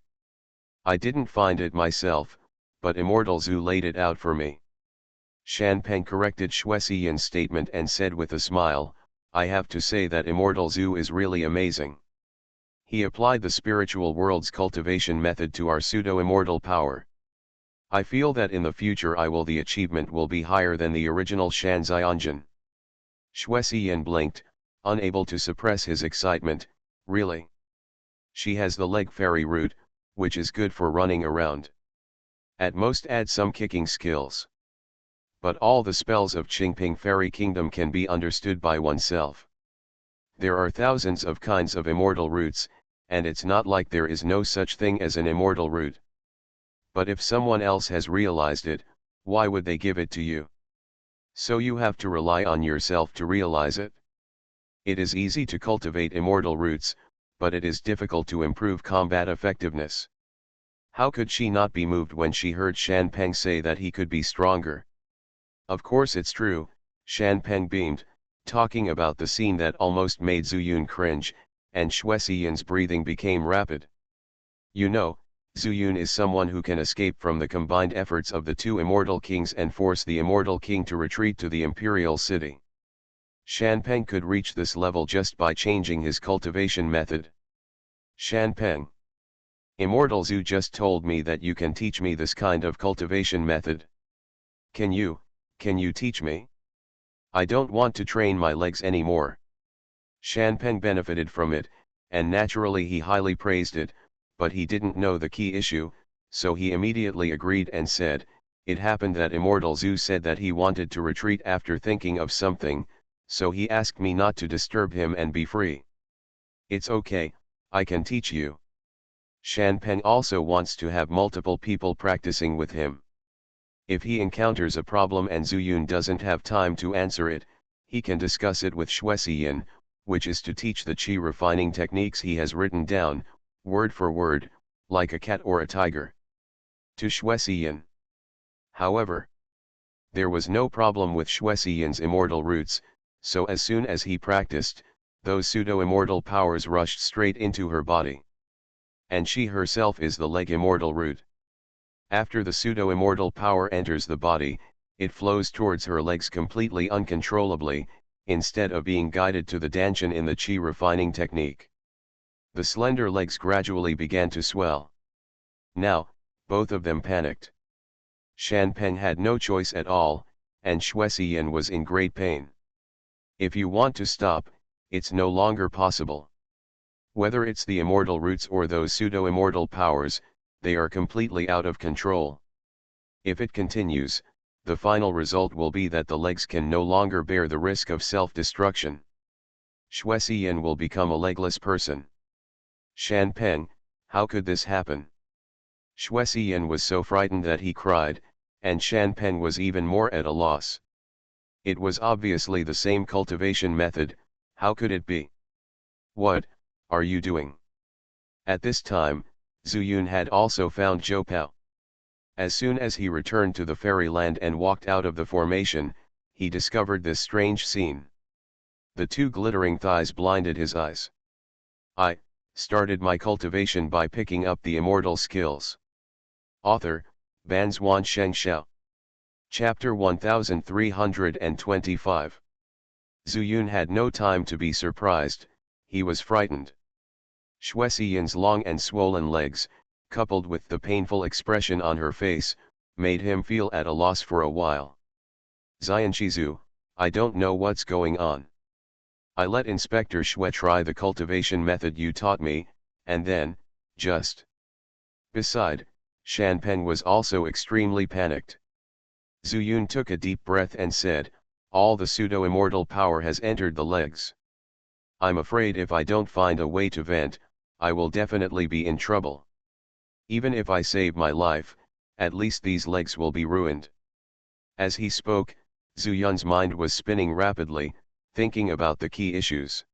I didn't find it myself, but Immortal Zhu laid it out for me. Shan Peng corrected Xue Xian's statement and said with a smile, I have to say that Immortal Zhu is really amazing. He applied the spiritual world's cultivation method to our pseudo-immortal power. I feel that in the future the achievement will be higher than the original Shan Xianjun. Xue Xian blinked, unable to suppress his excitement. Really? She has the leg fairy root, which is good for running around. At most add some kicking skills. But all the spells of Qingping Fairy Kingdom can be understood by oneself. There are thousands of kinds of immortal roots, and it's not like there is no such thing as an immortal root. But if someone else has realized it, why would they give it to you? So you have to rely on yourself to realize it. It is easy to cultivate immortal roots, but it is difficult to improve combat effectiveness. How could she not be moved when she heard Shan Peng say that he could be stronger? Of course it's true, Shan Peng beamed, talking about the scene that almost made Zhu Yun cringe, and Xue Xian's breathing became rapid. You know, Zhu Yun is someone who can escape from the combined efforts of the two immortal kings and force the immortal king to retreat to the imperial city. Shan Peng could reach this level just by changing his cultivation method. Shan Peng. Immortal Zhu just told me that you can teach me this kind of cultivation method. Can you teach me? I don't want to train my legs anymore. Shan Peng benefited from it, and naturally he highly praised it, but he didn't know the key issue, so he immediately agreed and said, it happened that Immortal Zhu said that he wanted to retreat after thinking of something, so he asked me not to disturb him and be free. It's okay, I can teach you. Shan Peng also wants to have multiple people practicing with him. If he encounters a problem and Zhu Yun doesn't have time to answer it, he can discuss it with Xue Xian, which is to teach the Qi refining techniques he has written down, word for word, like a cat or a tiger. To Xue Xian. However, there was no problem with Xue Xian's immortal roots, so as soon as he practiced, those pseudo-immortal powers rushed straight into her body. And she herself is the leg immortal root. After the pseudo-immortal power enters the body, it flows towards her legs completely uncontrollably, instead of being guided to the danshan in the Qi refining technique. The slender legs gradually began to swell. Now, both of them panicked. Shan Peng had no choice at all, and Xue Xian was in great pain. If you want to stop, it's no longer possible. Whether it's the immortal roots or those pseudo-immortal powers, they are completely out of control. If it continues, the final result will be that the legs can no longer bear the risk of self-destruction. Xue Xian will become a legless person. Shan Peng, how could this happen? Xue Xian was so frightened that he cried, and Shan Peng was even more at a loss. It was obviously the same cultivation method, how could it be? What are you doing? At this time, Zuyun had also found Zhou Pao. As soon as he returned to the fairyland and walked out of the formation, he discovered this strange scene. The two glittering thighs blinded his eyes. I started my cultivation by picking up the immortal skills. Author, Banzuan Xianxia. Chapter 1325. Zuyun had no time to be surprised, he was frightened. Xuexian's long and swollen legs, coupled with the painful expression on her face, made him feel at a loss for a while. Xianxia, I don't know what's going on. I let Inspector Xue try the cultivation method you taught me, and then, just. Beside, Shanpeng was also extremely panicked. Zuyun took a deep breath and said, all the pseudo-immortal power has entered the legs. I'm afraid if I don't find a way to vent, I will definitely be in trouble. Even if I save my life, at least these legs will be ruined. As he spoke, Zuyun's mind was spinning rapidly, thinking about the key issues.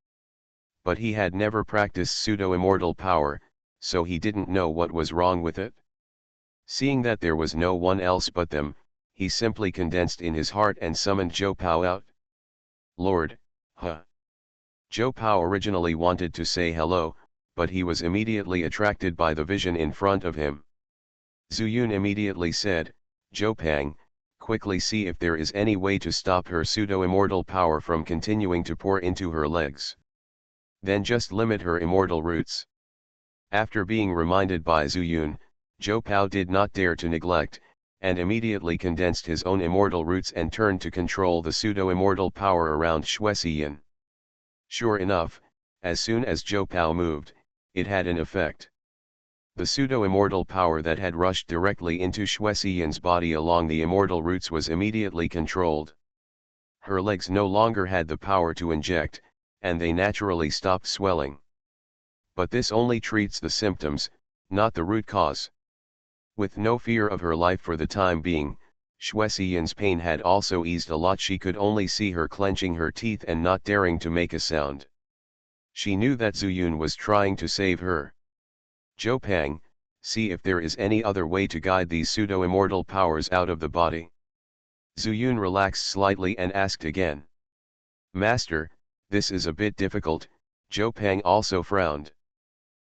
But he had never practiced pseudo-immortal power, so he didn't know what was wrong with it. Seeing that there was no one else but them, he simply condensed in his heart and summoned Zhou Pao out. Lord, huh. Zhou Pao originally wanted to say hello, but he was immediately attracted by the vision in front of him. Zuyun immediately said, Zhou Pang, quickly see if there is any way to stop her pseudo-immortal power from continuing to pour into her legs. Then just limit her immortal roots. After being reminded by Zuyun, Zhou Pao did not dare to neglect, and immediately condensed his own immortal roots and turned to control the pseudo-immortal power around Xuexian. Sure enough, as soon as Zhou Pao moved, it had an effect. The pseudo-immortal power that had rushed directly into Xuexian's body along the immortal roots was immediately controlled. Her legs no longer had the power to inject, and they naturally stopped swelling. But this only treats the symptoms, not the root cause. With no fear of her life for the time being, Xuexian's pain had also eased a lot. She could only see her clenching her teeth and not daring to make a sound. She knew that Zuyun was trying to save her. Zhou Pang, see if there is any other way to guide these pseudo-immortal powers out of the body. Zuyun relaxed slightly and asked again. Master, this is a bit difficult. Zhou Pang also frowned.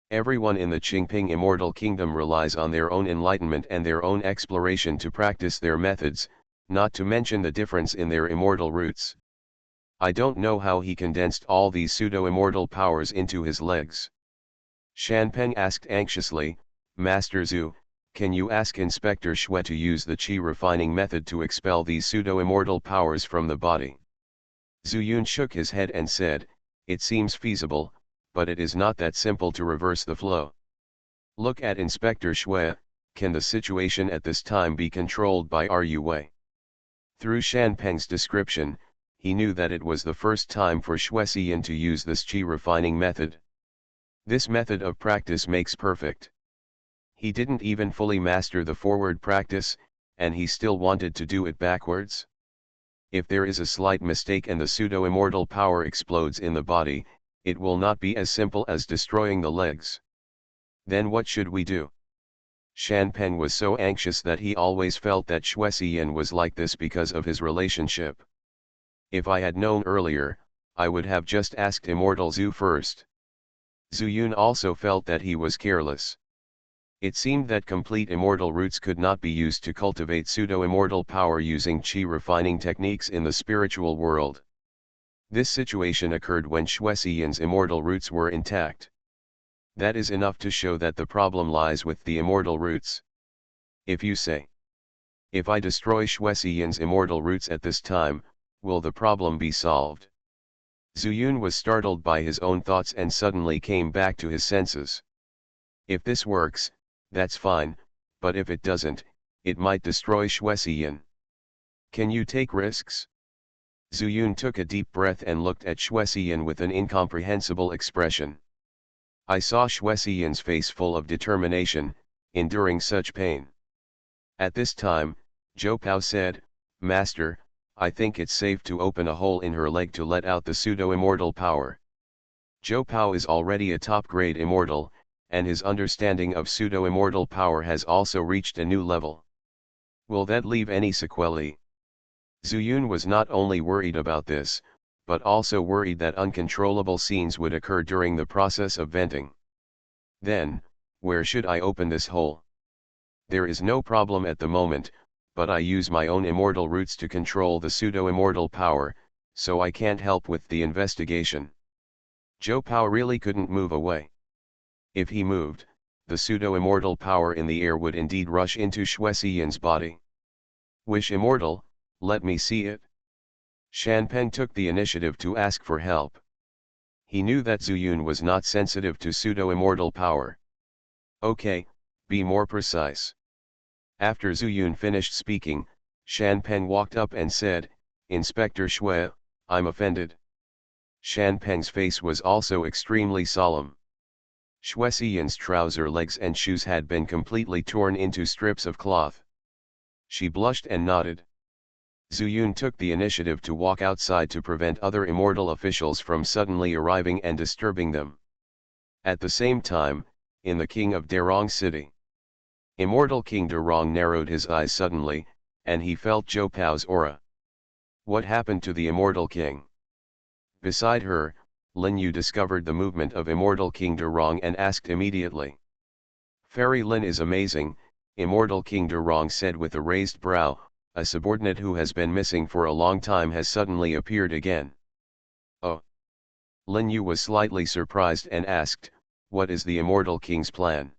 Everyone in the Qingping Immortal Kingdom relies on their own enlightenment and their own exploration to practice their methods, not to mention the difference in their immortal roots. I don't know how he condensed all these pseudo-immortal powers into his legs. Shanpeng asked anxiously, Master Zhu, can you ask Inspector Xue to use the qi refining method to expel these pseudo-immortal powers from the body? Zuyun shook his head and said, it seems feasible, but it is not that simple to reverse the flow. Look at Inspector Xue, can the situation at this time be controlled by Rui? Through Shanpeng's description, he knew that it was the first time for Xuexian to use this qi refining method. This method of practice makes perfect. He didn't even fully master the forward practice, and he still wanted to do it backwards. If there is a slight mistake and the pseudo-immortal power explodes in the body, it will not be as simple as destroying the legs. Then what should we do? Shanpeng was so anxious that he always felt that Xuexian was like this because of his relationship. If I had known earlier, I would have just asked Immortal Zhu first. Zuyun also felt that he was careless. It seemed that complete immortal roots could not be used to cultivate pseudo-immortal power using qi refining techniques in the spiritual world. This situation occurred when Xuexian's immortal roots were intact. That is enough to show that the problem lies with the immortal roots. If you say, if I destroy Xuexian's immortal roots at this time, will the problem be solved? Zuyun was startled by his own thoughts and suddenly came back to his senses. If this works, that's fine, but if it doesn't, it might destroy Xuexian. Can you take risks? Zuyun took a deep breath and looked at Xuexian with an incomprehensible expression. I saw Xuexian's face full of determination, enduring such pain. At this time, Zhou Pao said, Master, I think it's safe to open a hole in her leg to let out the pseudo-immortal power. Zhou Pao is already a top-grade immortal, and his understanding of pseudo-immortal power has also reached a new level. Will that leave any sequelae? Zuyun was not only worried about this, but also worried that uncontrollable scenes would occur during the process of venting. Then, where should I open this hole? There is no problem at the moment, but I use my own immortal roots to control the pseudo-immortal power, so I can't help with the investigation. Zhou Pao really couldn't move away. If he moved, the pseudo-immortal power in the air would indeed rush into Xuexian's body. Wish immortal, let me see it. Shanpeng took the initiative to ask for help. He knew that Zuyun was not sensitive to pseudo-immortal power. Okay, be more precise. After Zuyun finished speaking, Shanpeng walked up and said, Inspector Xue, I'm offended. Shanpeng's face was also extremely solemn. Xuexian's trouser legs and shoes had been completely torn into strips of cloth. She blushed and nodded. Zuyun took the initiative to walk outside to prevent other immortal officials from suddenly arriving and disturbing them. At the same time, in the King of Derong City, Immortal King Derong narrowed his eyes suddenly, and he felt Zhou Pao's aura. What happened to the Immortal King? Beside her, Lin Yu discovered the movement of Immortal King Derong and asked immediately. Fairy Lin is amazing, Immortal King Derong said with a raised brow. A subordinate who has been missing for a long time has suddenly appeared again. Oh. Lin Yu was slightly surprised and asked, what is the Immortal King's plan?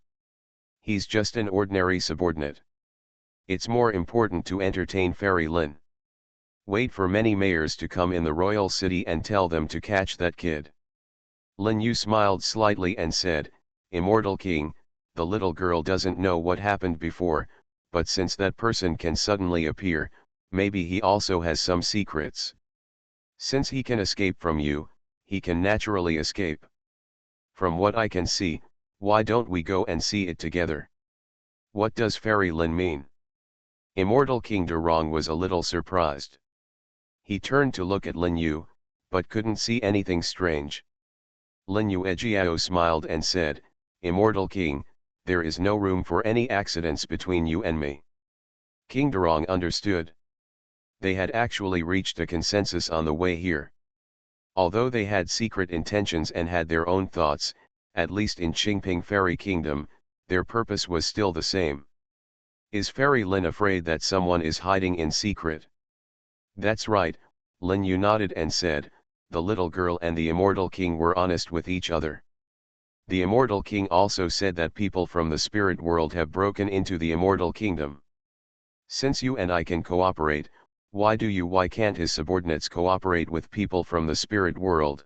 He's just an ordinary subordinate. It's more important to entertain Fairy Lin. Wait for many mayors to come in the royal city and tell them to catch that kid. Lin Yu smiled slightly and said, Immortal King, the little girl doesn't know what happened before, but since that person can suddenly appear, maybe he also has some secrets. Since he can escape from you, he can naturally escape. From what I can see, why don't we go and see it together? What does Fairy Lin mean? Immortal King Derong was a little surprised. He turned to look at Lin Yu, but couldn't see anything strange. Lin Yu Ejiao smiled and said, Immortal King, there is no room for any accidents between you and me. King Derong understood. They had actually reached a consensus on the way here. Although they had secret intentions and had their own thoughts, at least in Qingping Fairy Kingdom, their purpose was still the same. Is Fairy Lin afraid that someone is hiding in secret? That's right, Lin Yu nodded and said, the little girl and the Immortal King were honest with each other. The Immortal King also said that people from the spirit world have broken into the Immortal Kingdom. Since you and I can cooperate, why can't his subordinates cooperate with people from the spirit world?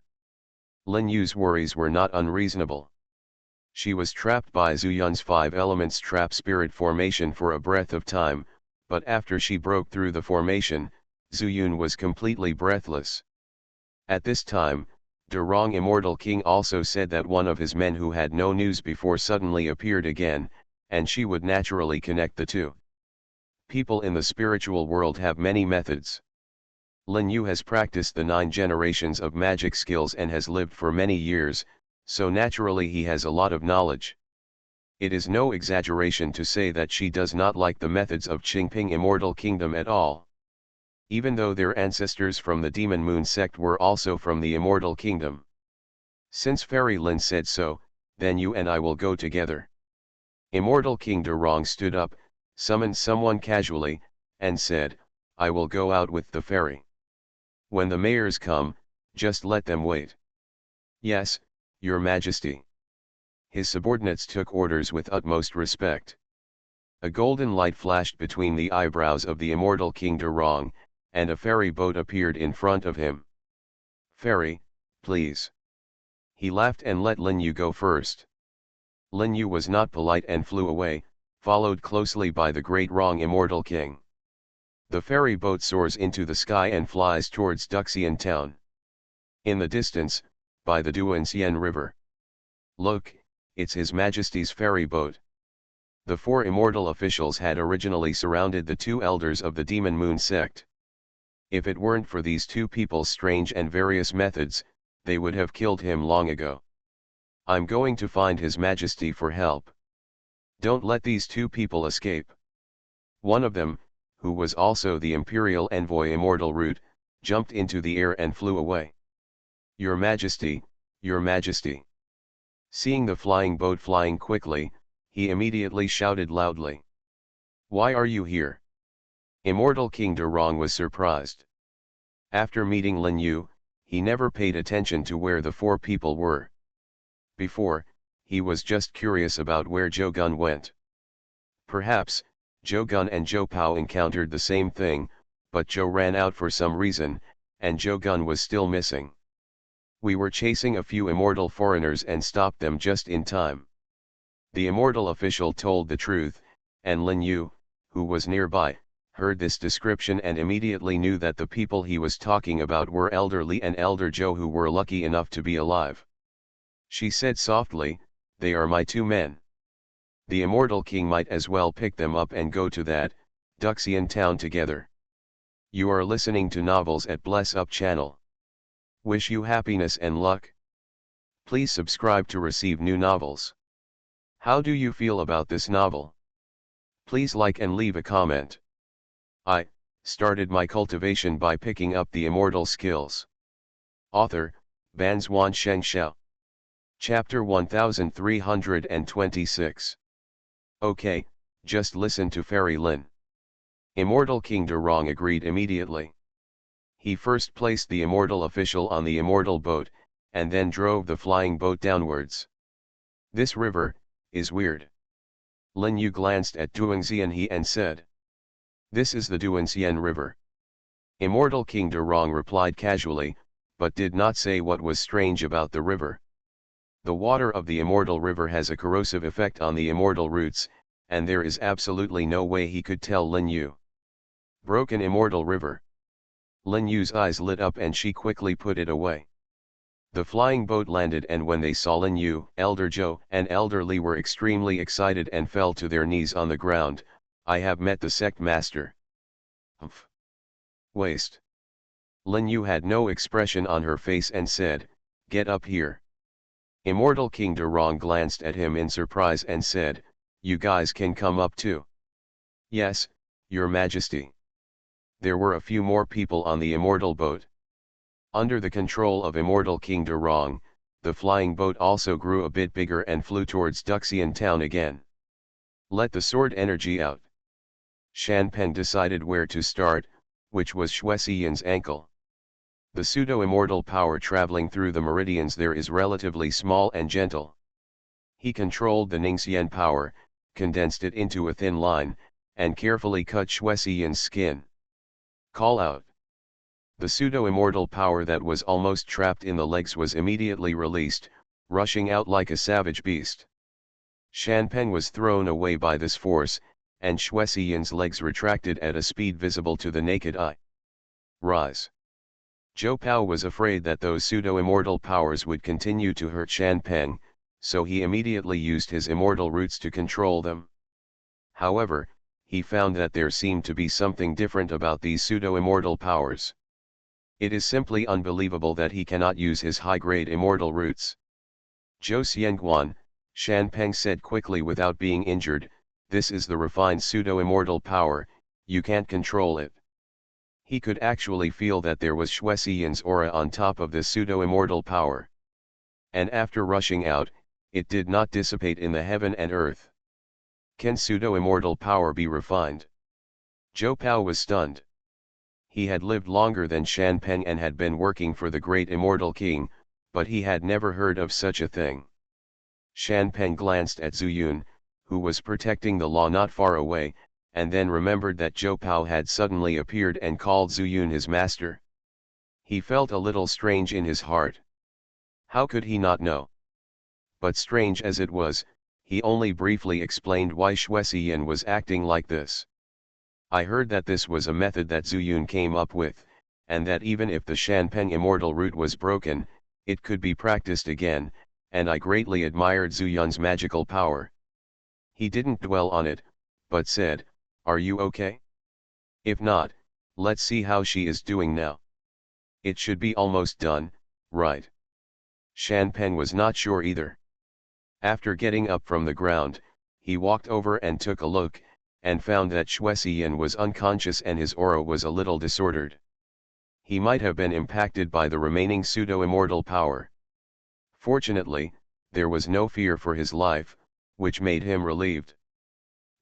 Lin Yu's worries were not unreasonable. She was trapped by Zuyun's 5 elements trap spirit formation for a breath of time, but after she broke through the formation, Zuyun was completely breathless. At this time, Derong Immortal King also said that one of his men who had no news before suddenly appeared again, and she would naturally connect the two. People in the spiritual world have many methods. Lin Yu has practiced the 9 generations of magic skills and has lived for many years, so naturally he has a lot of knowledge. It is no exaggeration to say that she does not like the methods of Qingping Immortal Kingdom at all. Even though their ancestors from the Demon Moon sect were also from the Immortal Kingdom. Since Fairy Lin said so, then you and I will go together. Immortal King Derong stood up, summoned someone casually, and said, I will go out with the fairy. When the mayors come, just let them wait. Yes, Your Majesty. His subordinates took orders with utmost respect. A golden light flashed between the eyebrows of the Immortal King Derong, and a fairy boat appeared in front of him. Fairy, please. He laughed and let Lin Yu go first. Lin Yu was not polite and flew away, followed closely by the great Rong Immortal King. The ferry boat soars into the sky and flies towards Duxian town. In the distance, by the Duanxian River. Look, it's His Majesty's ferry boat. The 4 immortal officials had originally surrounded the 2 elders of the Demon Moon sect. If it weren't for these 2 people's strange and various methods, they would have killed him long ago. I'm going to find His Majesty for help. Don't let these two people escape. One of them, who was also the imperial envoy Immortal Root, jumped into the air and flew away. Your Majesty, Your Majesty. Seeing the flying boat flying quickly, he immediately shouted loudly. Why are you here? Immortal King Durong was surprised. After meeting Lin Yu, he never paid attention to where the four people were. Before, he was just curious about where Zhou Gun went. Perhaps, Zhou Gun and Zhou Pao encountered the same thing, but Zhou ran out for some reason, and Zhou Gun was still missing. We were chasing a few immortal foreigners and stopped them just in time. The immortal official told the truth, and Lin Yu, who was nearby, heard this description and immediately knew that the people he was talking about were Elder Li and Elder Zhou, who were lucky enough to be alive. She said softly, "They are my two men. The immortal king might as well pick them up and go to that Duxian town together." You are listening to Novels at Bless Up channel. Wish you happiness and luck. Please subscribe to receive new novels. How do you feel about this novel? Please like and leave a comment. I started my cultivation by picking up the immortal skills. Author, Banzuan Xianxia. Chapter 1326. Okay, just listen to Fairy Lin. Immortal King Durong agreed immediately. He first placed the immortal official on the immortal boat, and then drove the flying boat downwards. This river is weird. Lin Yu glanced at Duangxianhe and said, "This is the Duangxian River." Immortal King Durong replied casually, but did not say what was strange about the river. The water of the immortal river has a corrosive effect on the immortal roots, and there is absolutely no way he could tell Lin Yu. Broken immortal river. Lin Yu's eyes lit up and she quickly put it away. The flying boat landed, and when they saw Lin Yu, Elder Zhou and Elder Li were extremely excited and fell to their knees on the ground. "I have met the sect master." Humph. Waste. Lin Yu had no expression on her face and said, "Get up here." Immortal King Durong glanced at him in surprise and said, "You guys can come up too." "Yes, Your Majesty." There were a few more people on the immortal boat. Under the control of Immortal King Durong, the flying boat also grew a bit bigger and flew towards Duxian town again. Let the sword energy out. Shan Pen decided where to start, which was Xuexian's ankle. The pseudo-immortal power traveling through the meridians there is relatively small and gentle. He controlled the Ningxian power, condensed it into a thin line, and carefully cut Xuexian's skin. Call out. The pseudo-immortal power that was almost trapped in the legs was immediately released, rushing out like a savage beast. Shan Pen was thrown away by this force, and Xuexian's legs retracted at a speed visible to the naked eye. Rise. Zhou Pao was afraid that those pseudo-immortal powers would continue to hurt Shan Pen, so he immediately used his immortal roots to control them. However, he found that there seemed to be something different about these pseudo-immortal powers. It is simply unbelievable that he cannot use his high-grade immortal roots. "Zhou Xianguan," Shan Peng said quickly without being injured, "this is the refined pseudo-immortal power, you can't control it." He could actually feel that there was Xuexian's aura on top of this pseudo-immortal power. And after rushing out, it did not dissipate in the heaven and earth. Can pseudo-immortal power be refined? Zhou Pao was stunned. He had lived longer than Shan Peng and had been working for the great immortal king, but he had never heard of such a thing. Shan Peng glanced at Zhu Yun, who was protecting the law not far away, and then remembered that Zhou Pao had suddenly appeared and called Zhu Yun his master. He felt a little strange in his heart. How could he not know? But strange as it was, he only briefly explained why Xuexian was acting like this. "I heard that this was a method that Zhu Yun came up with, and that even if the Shan Peng immortal root was broken, it could be practiced again, and I greatly admired Zhu Yun's magical power." He didn't dwell on it, but said, "Are you okay? If not, let's see how she is doing now. It should be almost done, right?" Shan Peng was not sure either. After getting up from the ground, he walked over and took a look, and found that Xianxia was unconscious and his aura was a little disordered. He might have been impacted by the remaining pseudo-immortal power. Fortunately, there was no fear for his life, which made him relieved.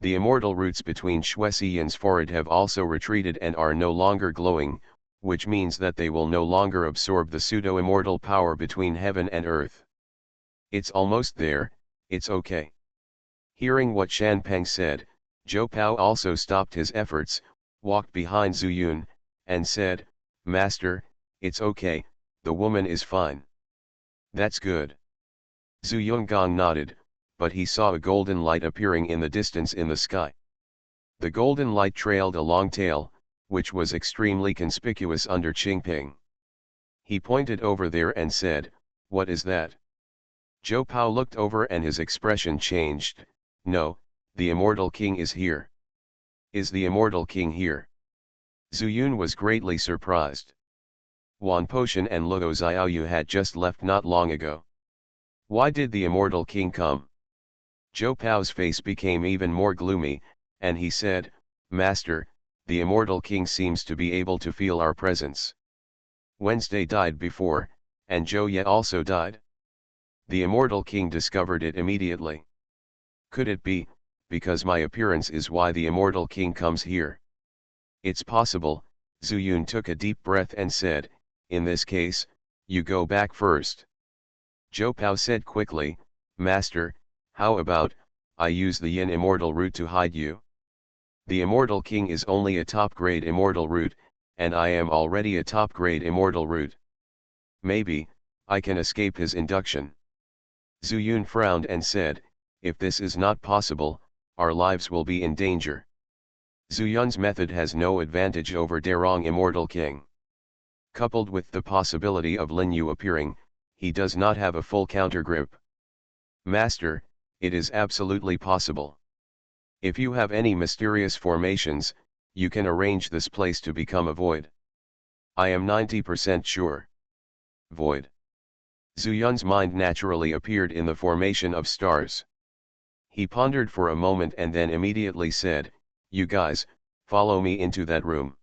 The immortal roots between Xianxia's forehead have also retreated and are no longer glowing, which means that they will no longer absorb the pseudo-immortal power between heaven and earth. It's almost there, it's okay. Hearing what Xianpeng said, Zhou Pao also stopped his efforts, walked behind Zhu Yun, and said, "Master, it's okay, the woman is fine." "That's good." Zhu Yungang nodded, but he saw a golden light appearing in the distance in the sky. The golden light trailed a long tail, which was extremely conspicuous under Qingping. He pointed over there and said, "What is that?" Zhou Pao looked over and his expression changed. "No, the immortal king is here." "Is the immortal king here?" Zhu Yun was greatly surprised. Wan Potion and Luo Xiaoyu had just left not long ago. Why did the immortal king come? Zhou Pao's face became even more gloomy, and he said, "Master, the immortal king seems to be able to feel our presence. Wednesday died before, and Zhou Ye also died. The immortal king discovered it immediately. Could it be, because my appearance is why the immortal king comes here?" "It's possible." Zhu Yun took a deep breath and said, "In this case, you go back first." Zhou Pao said quickly, "Master, how about, I use the yin immortal root to hide you? The immortal king is only a top-grade immortal root, and I am already a top-grade immortal root. Maybe, I can escape his induction." Zhu Yun frowned and said, "If this is not possible, our lives will be in danger. Zhu Yun's method has no advantage over Derong Immortal King. Coupled with the possibility of Lin Yu appearing, he does not have a full countergrip. Master, it is absolutely possible. If you have any mysterious formations, you can arrange this place to become a void." "I am 90% sure." Void. Zhu Yun's mind naturally appeared in the formation of stars. He pondered for a moment and then immediately said, "You guys, follow me into that room."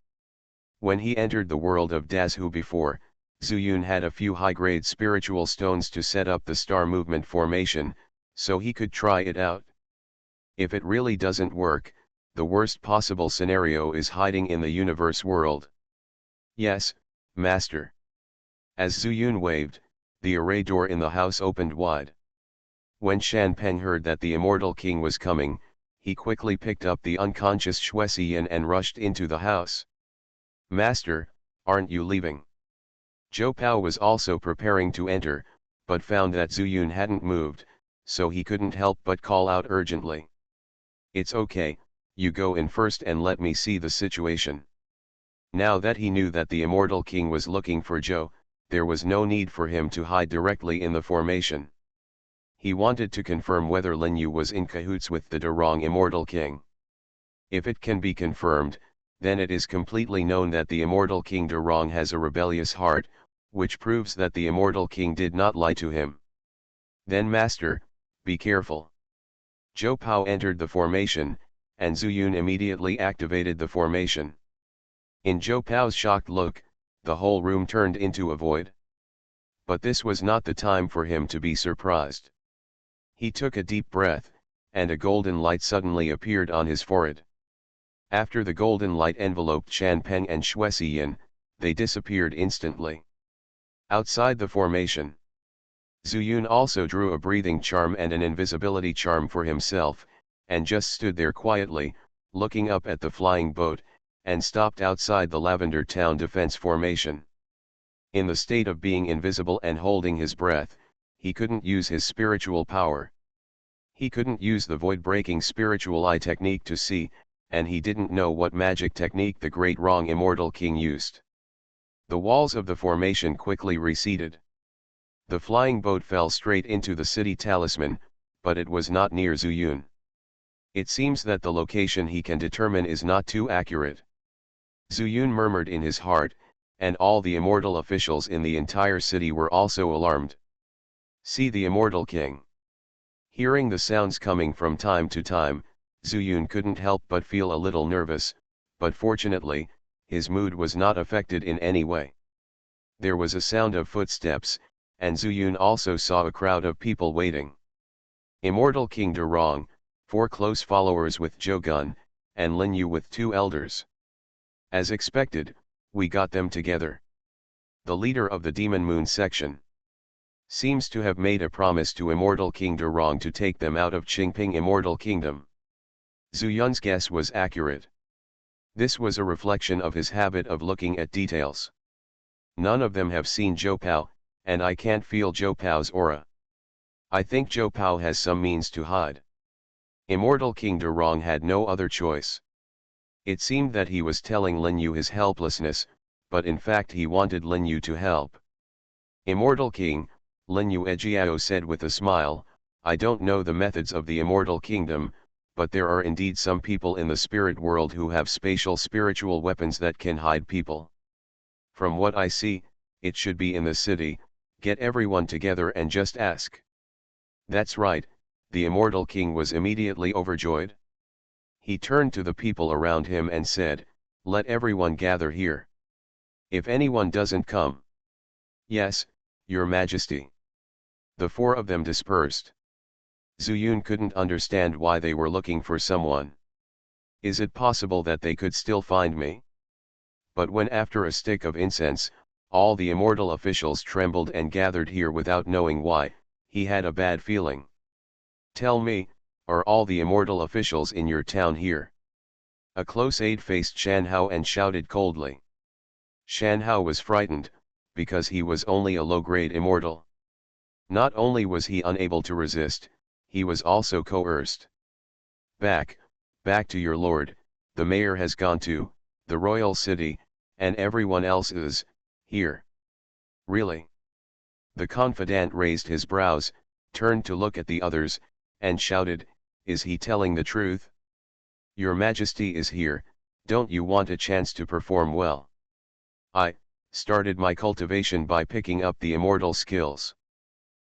When he entered the world of Dazhu before, Zhu Yun had a few high-grade spiritual stones to set up the star movement formation, so he could try it out. If it really doesn't work, the worst possible scenario is hiding in the universe world. "Yes, Master." As Zhu Yun waved, the array door in the house opened wide. When Xianpeng heard that the immortal king was coming, he quickly picked up the unconscious Xianxia and rushed into the house. "Master, aren't you leaving?" Zhou Pao was also preparing to enter, but found that Zhu Yun hadn't moved, so he couldn't help but call out urgently. "It's okay, you go in first and let me see the situation." Now that he knew that the immortal king was looking for Zhou, there was no need for him to hide directly in the formation. He wanted to confirm whether Lin Yu was in cahoots with the Derong Immortal King. If it can be confirmed, then it is completely known that the Immortal King Derong has a rebellious heart, which proves that the Immortal King did not lie to him. "Then Master, be careful." Zhou Pao entered the formation, and Zhu Yun immediately activated the formation. In Zhou Pao's shocked look, the whole room turned into a void. But this was not the time for him to be surprised. He took a deep breath, and a golden light suddenly appeared on his forehead. After the golden light enveloped Xianpeng and Xianxia, they disappeared instantly. Outside the formation, Zhu Yun also drew a breathing charm and an invisibility charm for himself, and just stood there quietly, looking up at the flying boat, and stopped outside the Lavender Town defense formation. In the state of being invisible and holding his breath, he couldn't use his spiritual power. He couldn't use the void-breaking spiritual eye technique to see, and he didn't know what magic technique the great wrong immortal king used. The walls of the formation quickly receded. The flying boat fell straight into the city talisman, but it was not near Zhu Yun. It seems that the location he can determine is not too accurate. Zhu Yun murmured in his heart, and all the immortal officials in the entire city were also alarmed. "See the immortal king. Hearing the sounds coming from time to time, Zuyun couldn't help but feel a little nervous, but fortunately, his mood was not affected in any way. There was a sound of footsteps, and Zuyun also saw a crowd of people waiting. Immortal King Durong, 4 close followers with Jogun, and Lin Yu with 2 elders. As expected, we got them together. The leader of the Demon Moon section seems to have made a promise to Immortal King Durong to take them out of Qingping Immortal Kingdom. Zuyun's guess was accurate. This was a reflection of his habit of looking at details. None of them have seen Zhou Pao, and I can't feel Zhou Pao's aura. I think Zhou Pao has some means to hide. Immortal King Durong had no other choice. It seemed that he was telling Lin Yu his helplessness, but in fact he wanted Lin Yu to help. Immortal King, Lin Yu Ejiao said with a smile, I don't know the methods of the Immortal Kingdom, but there are indeed some people in the spirit world who have spatial spiritual weapons that can hide people. From what I see, it should be in the city. Get everyone together and just ask. That's right, the Immortal King was immediately overjoyed. He turned to the people around him and said, let everyone gather here. If anyone doesn't come. Yes, Your Majesty. The 4 of them dispersed. Zuyun couldn't understand why they were looking for someone. Is it possible that they could still find me? But when after a stick of incense, all the immortal officials trembled and gathered here without knowing why, he had a bad feeling. Tell me, are all the immortal officials in your town here? A close aide faced Shan Hao and shouted coldly. Shan Hao was frightened, because he was only a low-grade immortal. Not only was he unable to resist, he was also coerced. Back to your lord, the mayor has gone to the royal city, and everyone else is here. Really? The confidant raised his brows, turned to look at the others, and shouted, is he telling the truth? Your Majesty is here, don't you want a chance to perform well? I started my cultivation by picking up the immortal skills.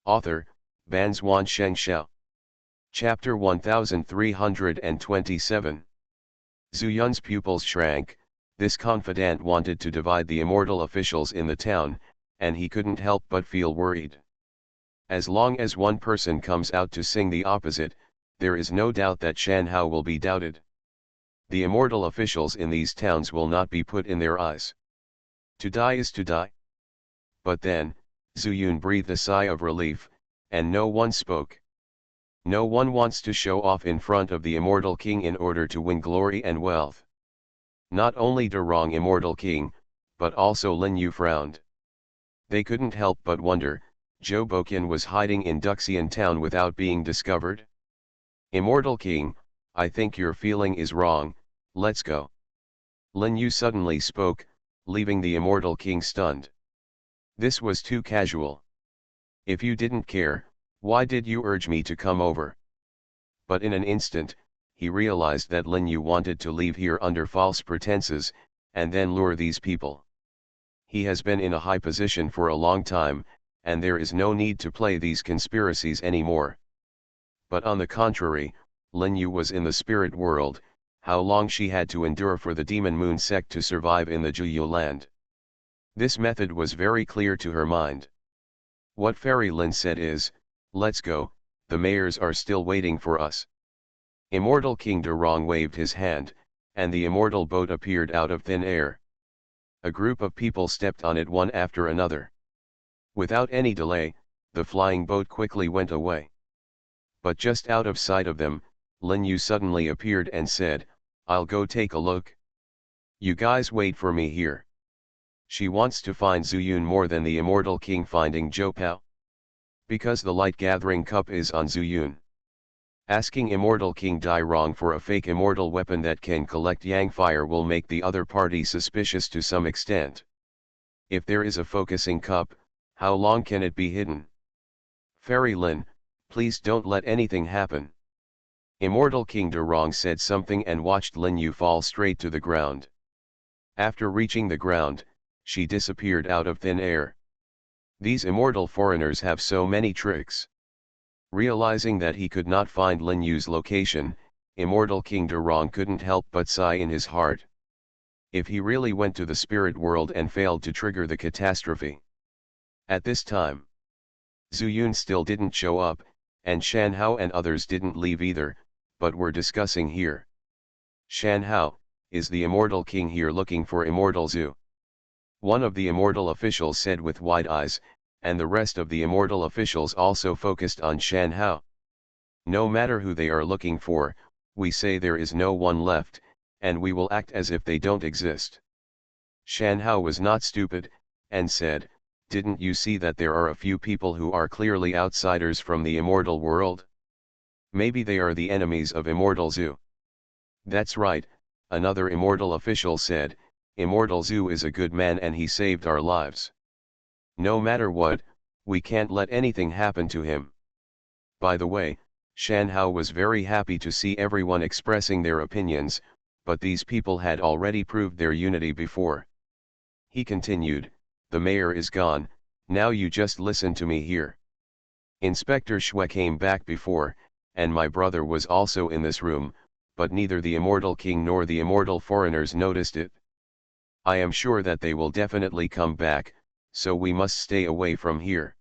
Author, Banzwan Xianxia. Chapter 1327. Zuyun's pupils shrank. This confidant wanted to divide the immortal officials in the town, and he couldn't help but feel worried. As long as one person comes out to sing the opposite, there is no doubt that Shan Hao will be doubted. The immortal officials in these towns will not be put in their eyes. To die is to die. But then, Zuyun breathed a sigh of relief, and no one spoke. No one wants to show off in front of the Immortal King in order to win glory and wealth. Not only Durong Immortal King, but also Lin Yu frowned. They couldn't help but wonder, Zhou Boqian was hiding in Duxian town without being discovered? Immortal King, I think your feeling is wrong, let's go. Lin Yu suddenly spoke, leaving the Immortal King stunned. This was too casual. If you didn't care, why did you urge me to come over? But in an instant, he realized that Lin Yu wanted to leave here under false pretenses, and then lure these people. He has been in a high position for a long time, and there is no need to play these conspiracies anymore. But on the contrary, Lin Yu was in the spirit world, how long she had to endure for the Demon Moon sect to survive in the Juyu land. This method was very clear to her mind. What Fairy Lin said is, let's go, the mayors are still waiting for us. Immortal King Durong waved his hand, and the immortal boat appeared out of thin air. A group of people stepped on it one after another. Without any delay, the flying boat quickly went away. But just out of sight of them, Lin Yu suddenly appeared and said, I'll go take a look. You guys wait for me here. She wants to find Zuyun more than the Immortal King finding Zhou Pao. Because the light gathering cup is on Zuyun. Asking Immortal King Dairong for a fake immortal weapon that can collect yang fire will make the other party suspicious to some extent. If there is a focusing cup, how long can it be hidden? Fairy Lin, please don't let anything happen. Immortal King Durong said something and watched Lin Yu fall straight to the ground. After reaching the ground, she disappeared out of thin air. These immortal foreigners have so many tricks. Realizing that he could not find Lin Yu's location, Immortal King Durong couldn't help but sigh in his heart. If he really went to the spirit world and failed to trigger the catastrophe. At this time, Zhu Yun still didn't show up, and Shan Hao and others didn't leave either, but were discussing here. Shan Hao, is the Immortal King here looking for Immortal Zhu? One of the Immortal officials said with wide eyes, and the rest of the Immortal officials also focused on Shan Hao. No matter who they are looking for, we say there is no one left, and we will act as if they don't exist. Shan Hao was not stupid, and said, didn't you see that there are a few people who are clearly outsiders from the immortal world? Maybe they are the enemies of Immortal Zhu. That's right, another Immortal official said, Immortal Zhu is a good man and he saved our lives. No matter what, we can't let anything happen to him. By the way, Shan Hao was very happy to see everyone expressing their opinions, but these people had already proved their unity before. He continued, the mayor is gone, now you just listen to me here. Inspector Shui came back before, and my brother was also in this room, but neither the Immortal King nor the Immortal foreigners noticed it. I am sure that they will definitely come back, so we must stay away from here.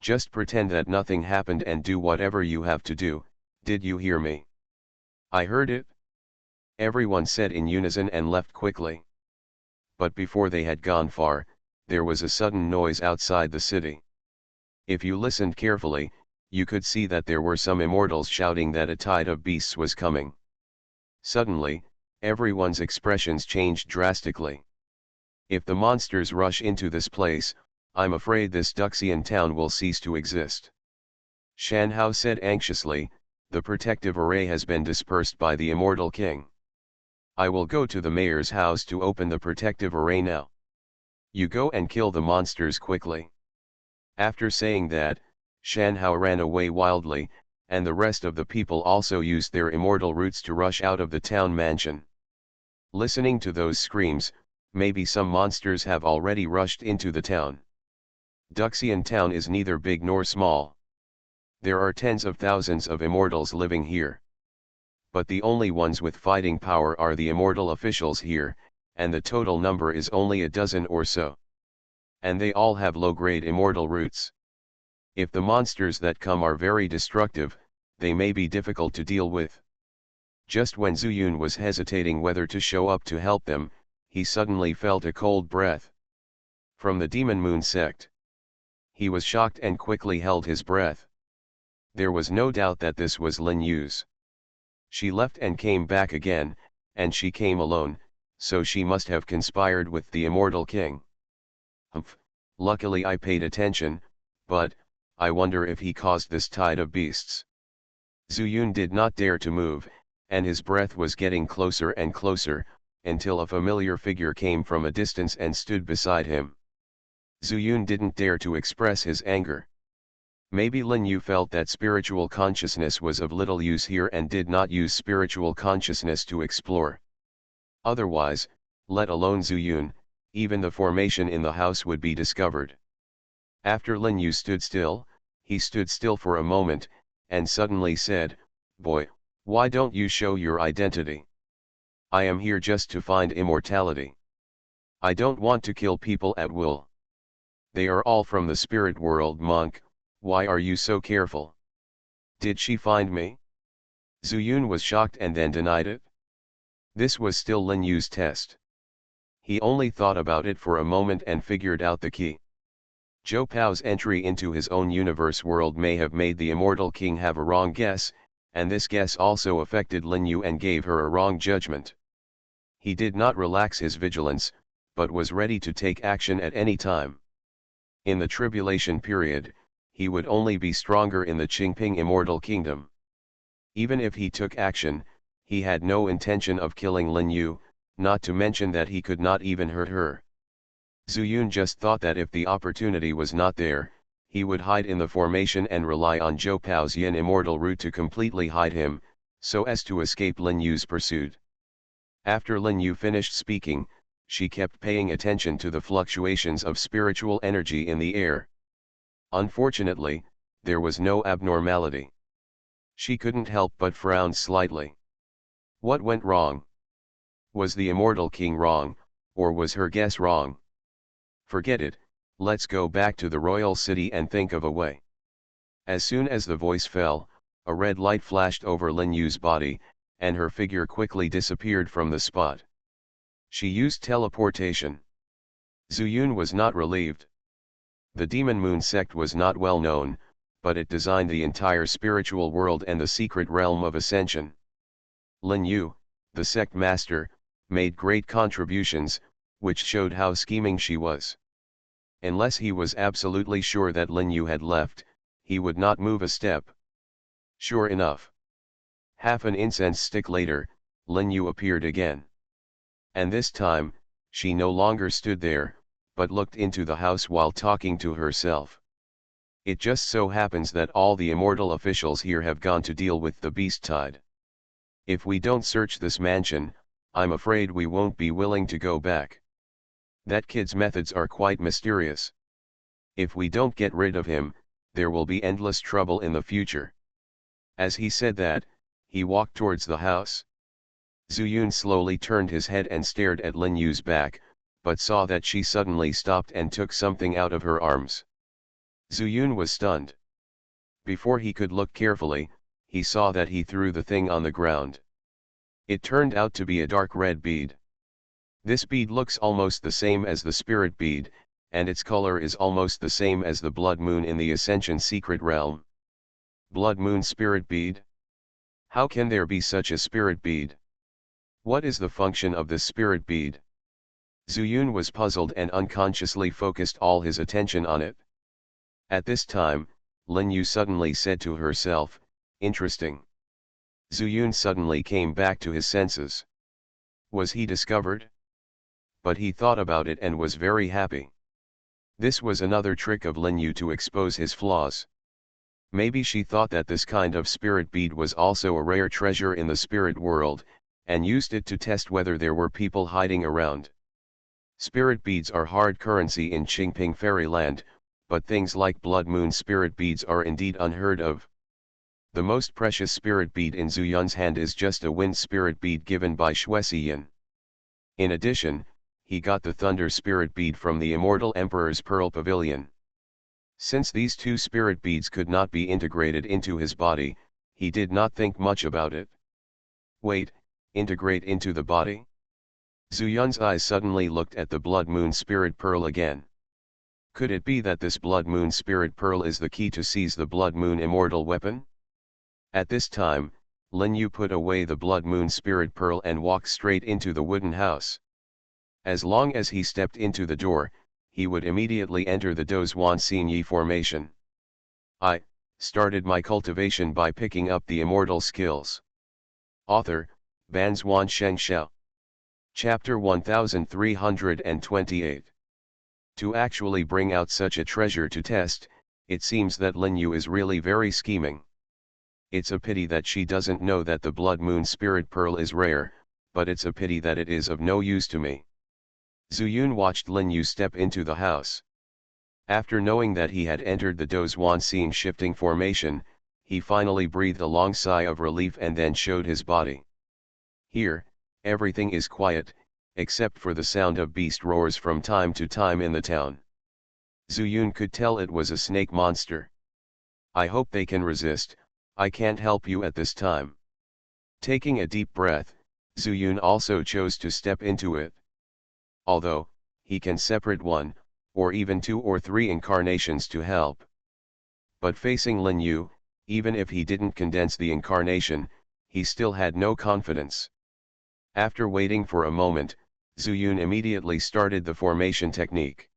Just pretend that nothing happened and do whatever you have to do, did you hear me? I heard it. Everyone said in unison and left quickly. But before they had gone far, there was a sudden noise outside the city. If you listened carefully, you could see that there were some immortals shouting that a tide of beasts was coming. Suddenly, everyone's expressions changed drastically. If the monsters rush into this place, I'm afraid this Duxian town will cease to exist. Shan Hao said anxiously, the protective array has been dispersed by the Immortal King. I will go to the mayor's house to open the protective array now. You go and kill the monsters quickly. After saying that, Shan Hao ran away wildly, and the rest of the people also used their immortal roots to rush out of the town mansion. Listening to those screams, maybe some monsters have already rushed into the town. Duxian town is neither big nor small. There are tens of thousands of immortals living here. But the only ones with fighting power are the immortal officials here, and the total number is only a dozen or so. And they all have low-grade immortal roots. If the monsters that come are very destructive, they may be difficult to deal with. Just when Zhu Yun was hesitating whether to show up to help them, he suddenly felt a cold breath. From the Demon Moon sect. He was shocked and quickly held his breath. There was no doubt that this was Lin Yu's. She left and came back again, and she came alone, so she must have conspired with the Immortal King. Humph, luckily I paid attention, but, I wonder if he caused this tide of beasts. Zhu Yun did not dare to move, and his breath was getting closer and closer, until a familiar figure came from a distance and stood beside him. Zhu Yun didn't dare to express his anger. Maybe Lin Yu felt that spiritual consciousness was of little use here and did not use spiritual consciousness to explore. Otherwise, let alone Zhu Yun, even the formation in the house would be discovered. After Lin Yu stood still, he stood still for a moment, and suddenly said, "Boy, why don't you show your identity? I am here just to find immortality. I don't want to kill people at will. They are all from the spirit world, monk, why are you so careful? Did she find me?" Zhu Yun was shocked and then denied it. This was still Lin Yu's test. He only thought about it for a moment and figured out the key. Zhou Pao's entry into his own universe world may have made the Immortal King have a wrong guess, and this guess also affected Lin Yu and gave her a wrong judgment. He did not relax his vigilance, but was ready to take action at any time. In the tribulation period, he would only be stronger in the Qingping Immortal Kingdom. Even if he took action, he had no intention of killing Lin Yu, not to mention that he could not even hurt her. Zhu Yun just thought that if the opportunity was not there, he would hide in the formation and rely on Zhou Pao's Yin immortal root to completely hide him, so as to escape Lin Yu's pursuit. After Lin Yu finished speaking, she kept paying attention to the fluctuations of spiritual energy in the air. Unfortunately, there was no abnormality. She couldn't help but frown slightly. What went wrong? Was the immortal king wrong, or was her guess wrong? Forget it, let's go back to the royal city and think of a way. As soon as the voice fell, a red light flashed over Lin Yu's body, and her figure quickly disappeared from the spot. She used teleportation. Zhu Yun was not relieved. The Demon Moon sect was not well known, but it designed the entire spiritual world and the secret realm of ascension. Lin Yu, the sect master, made great contributions, which showed how scheming she was. Unless he was absolutely sure that Lin Yu had left, he would not move a step. Sure enough. Half an incense stick later, Lin Yu appeared again. And this time, she no longer stood there, but looked into the house while talking to herself. It just so happens that all the immortal officials here have gone to deal with the beast tide. If we don't search this mansion, I'm afraid we won't be willing to go back. That kid's methods are quite mysterious. If we don't get rid of him, there will be endless trouble in the future. As he said that, he walked towards the house. Zhu Yun slowly turned his head and stared at Lin Yu's back, but saw that she suddenly stopped and took something out of her arms. Zhu Yun was stunned. Before he could look carefully, he saw that he threw the thing on the ground. It turned out to be a dark red bead. This bead looks almost the same as the spirit bead, and its color is almost the same as the blood moon in the Ascension secret realm. Blood moon spirit bead? How can there be such a spirit bead? What is the function of this spirit bead? Zhu Yun was puzzled and unconsciously focused all his attention on it. At this time, Lin Yu suddenly said to herself, "Interesting." Zhu Yun suddenly came back to his senses. Was he discovered? But he thought about it and was very happy. This was another trick of Lin Yu to expose his flaws. Maybe she thought that this kind of spirit bead was also a rare treasure in the spirit world, and used it to test whether there were people hiding around. Spirit beads are hard currency in Qingping Fairyland, but things like blood moon spirit beads are indeed unheard of. The most precious spirit bead in Zhu Yun's hand is just a wind spirit bead given by Xuexiyan. In addition, he got the thunder spirit bead from the immortal Emperor's Pearl Pavilion. Since these two spirit beads could not be integrated into his body, he did not think much about it. Wait, integrate into the body? Zhu Yun's eyes suddenly looked at the blood moon spirit pearl again. Could it be that this blood moon spirit pearl is the key to seize the blood moon immortal weapon? At this time, Lin Yu put away the blood moon spirit pearl and walked straight into the wooden house. As long as he stepped into the door, he would immediately enter the Dozhuan Xinyi formation. I started my cultivation by picking up the immortal skills. Author, Banzhuan Xianxia. Chapter 1328. To actually bring out such a treasure to test, it seems that Lin Yu is really very scheming. It's a pity that she doesn't know that the blood moon spirit pearl is rare, but it's a pity that it is of no use to me. Zhu Yun watched Lin Yu step into the house. After knowing that he had entered the Dozhuan scene shifting formation, he finally breathed a long sigh of relief and then showed his body. Here, everything is quiet, except for the sound of beast roars from time to time in the town. Zhu Yun could tell it was a snake monster. I hope they can resist. I can't help you at this time. Taking a deep breath, Zhu Yun also chose to step into it. Although, he can separate one, or even 2 or 3 incarnations to help. But facing Lin Yu, even if he didn't condense the incarnation, he still had no confidence. After waiting for a moment, Zhu Yun immediately started the formation technique.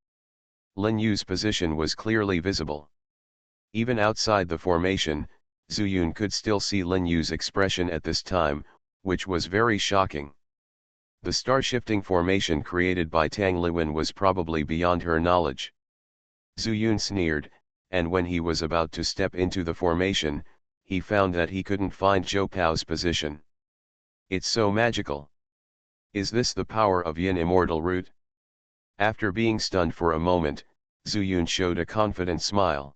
Lin Yu's position was clearly visible. Even outside the formation, Zhu Yun could still see Lin Yu's expression at this time, which was very shocking. The star-shifting formation created by Tang Liwen was probably beyond her knowledge. Zhu Yun sneered, and when he was about to step into the formation, he found that he couldn't find Zhou Pao's position. It's so magical. Is this the power of Yin immortal root? After being stunned for a moment, Zhu Yun showed a confident smile.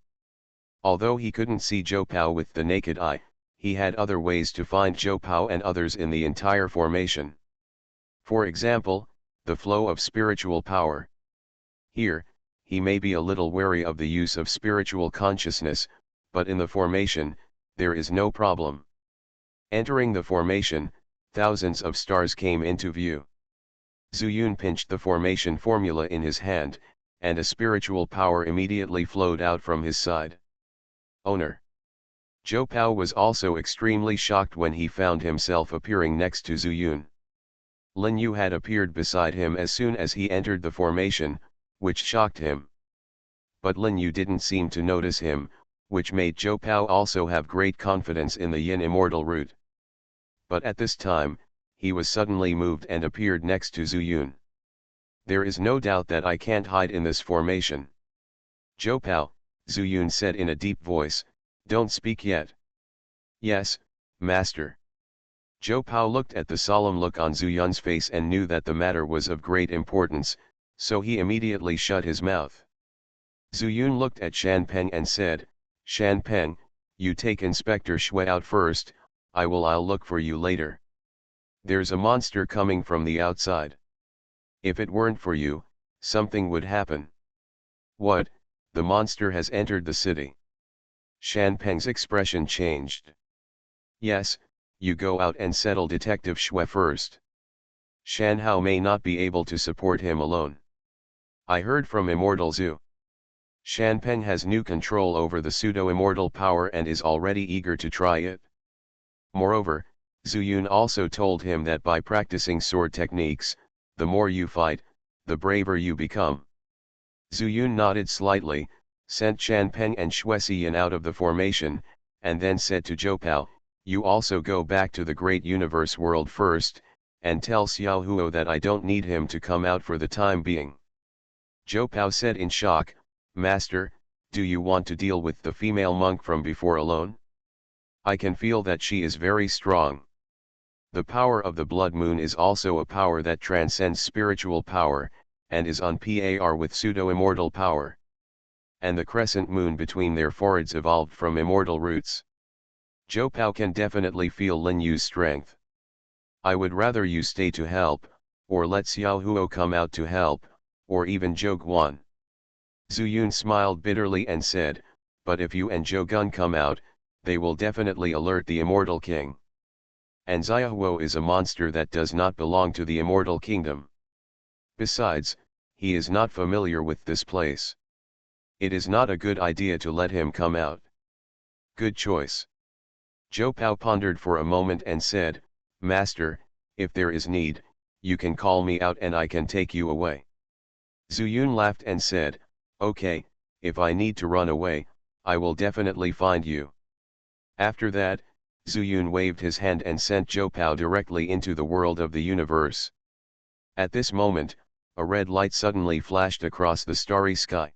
Although he couldn't see Zhou Pao with the naked eye, he had other ways to find Zhou Pao and others in the entire formation. For example, the flow of spiritual power. Here, he may be a little wary of the use of spiritual consciousness, but in the formation, there is no problem. Entering the formation, thousands of stars came into view. Zuyun pinched the formation formula in his hand, and a spiritual power immediately flowed out from his side. Owner. Zhou Pao was also extremely shocked when he found himself appearing next to Zuyun. Lin Yu had appeared beside him as soon as he entered the formation, which shocked him. But Lin Yu didn't seem to notice him, which made Zhou Pao also have great confidence in the Yin immortal route. But at this time, he was suddenly moved and appeared next to Zuyun. There is no doubt that I can't hide in this formation. Zhou Pao, Zuyun said in a deep voice, don't speak yet. Yes, master. Zhou Pao looked at the solemn look on Zuyun's face and knew that the matter was of great importance, so he immediately shut his mouth. Zuyun looked at Shan Peng and said, Shan Peng, you take Inspector Shui out first, I'll look for you later. There's a monster coming from the outside. If it weren't for you, something would happen. What, the monster has entered the city? Shan Peng's expression changed. Yes, you go out and settle Detective Shui first. Shan Hao may not be able to support him alone. I heard from Immortal Zhu. Shan Peng has new control over the pseudo-immortal power and is already eager to try it. Moreover, Zuyun also told him that by practicing sword techniques, the more you fight, the braver you become. Zuyun nodded slightly, sent Shan Peng and Shui Xian out of the formation, and then said to Zhou Pao, you also go back to the great universe world first, and tell Xiao Huo that I don't need him to come out for the time being. Zhou Pao said in shock, Master, do you want to deal with the female monk from before alone? I can feel that she is very strong. The power of the blood moon is also a power that transcends spiritual power, and is on par with pseudo-immortal power. And the crescent moon between their foreheads evolved from immortal roots. Zhou Pao can definitely feel Lin Yu's strength. I would rather you stay to help, or let Xiao Huo come out to help, or even Zhou Guan. Zuyun smiled bitterly and said, but if you and Zhou Gun come out, they will definitely alert the immortal king. And Xiao Huo is a monster that does not belong to the immortal kingdom. Besides, he is not familiar with this place. It is not a good idea to let him come out. Good choice. Zhou Pao pondered for a moment and said, Master, if there is need, you can call me out and I can take you away. Zuyun laughed and said, okay, if I need to run away, I will definitely find you. After that, Zuyun waved his hand and sent Zhou Pao directly into the world of the universe. At this moment, a red light suddenly flashed across the starry sky.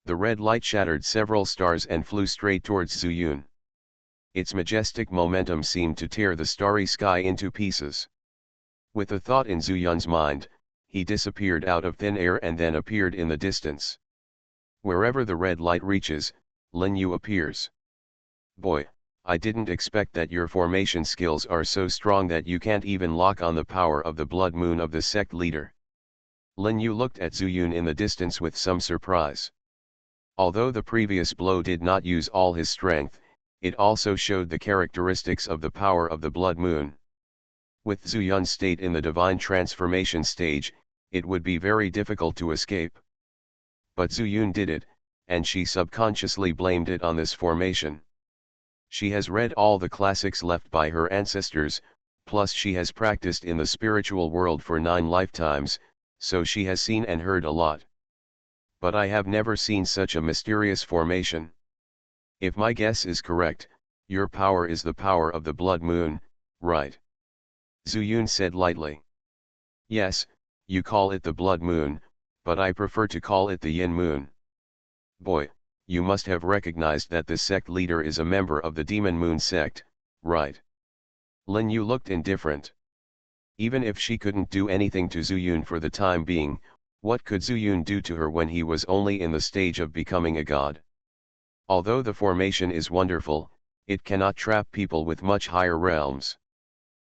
The red light shattered several stars and flew straight towards Zuyun. Its majestic momentum seemed to tear the starry sky into pieces. With a thought in Zuyun's mind, he disappeared out of thin air and then appeared in the distance. Wherever the red light reaches, Lin Yu appears. Boy, I didn't expect that your formation skills are so strong that you can't even lock on the power of the blood moon of the sect leader. Lin Yu looked at Zuyun in the distance with some surprise. Although the previous blow did not use all his strength, it also showed the characteristics of the power of the blood moon. With Zuyun's state in the divine transformation stage, it would be very difficult to escape. But Zuyun did it, and she subconsciously blamed it on this formation. She has read all the classics left by her ancestors, plus she has practiced in the spiritual world for 9 lifetimes, so she has seen and heard a lot. But I have never seen such a mysterious formation. If my guess is correct, your power is the power of the blood moon, right? Zuyun said lightly. Yes, you call it the blood moon, but I prefer to call it the yin moon. Boy, you must have recognized that this sect leader is a member of the demon moon sect, right? Lin Yu looked indifferent. Even if she couldn't do anything to Zuyun for the time being, what could Zuyun do to her when he was only in the stage of becoming a god? Although the formation is wonderful, it cannot trap people with much higher realms.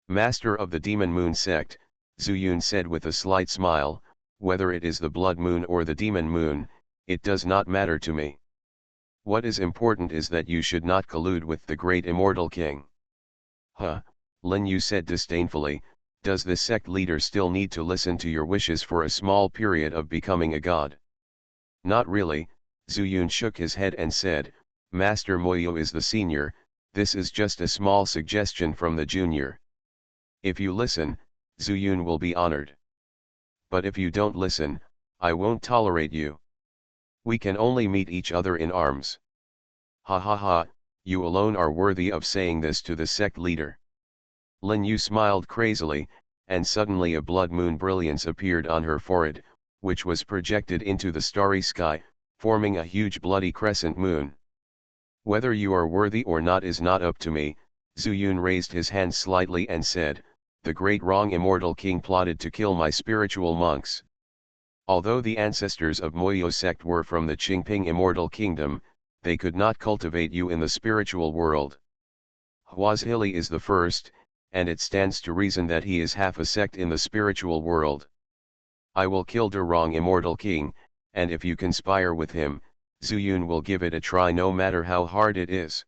Master of the Demon Moon sect, Zuyun said with a slight smile, whether it is the Blood Moon or the Demon Moon, it does not matter to me. What is important is that you should not collude with the great immortal king. Huh, Lin Yu said disdainfully, does this sect leader still need to listen to your wishes for a small period of becoming a god? Not really, Zuyun shook his head and said, Master Moyo is the senior, this is just a small suggestion from the junior. If you listen, Zuyun will be honored. But if you don't listen, I won't tolerate you. We can only meet each other in arms. Ha ha ha, you alone are worthy of saying this to the sect leader. Lin Yu smiled crazily, and suddenly a blood moon brilliance appeared on her forehead, which was projected into the starry sky, forming a huge bloody crescent moon. Whether you are worthy or not is not up to me, Zuyun raised his hand slightly and said, the great wrong immortal king plotted to kill my spiritual monks. Although the ancestors of Moyo sect were from the Qingping immortal kingdom, they could not cultivate you in the spiritual world. Huazhili is the first, and it stands to reason that he is half a sect in the spiritual world. I will kill the wrong immortal king, and if you conspire with him, Zuyun will give it a try no matter how hard it is.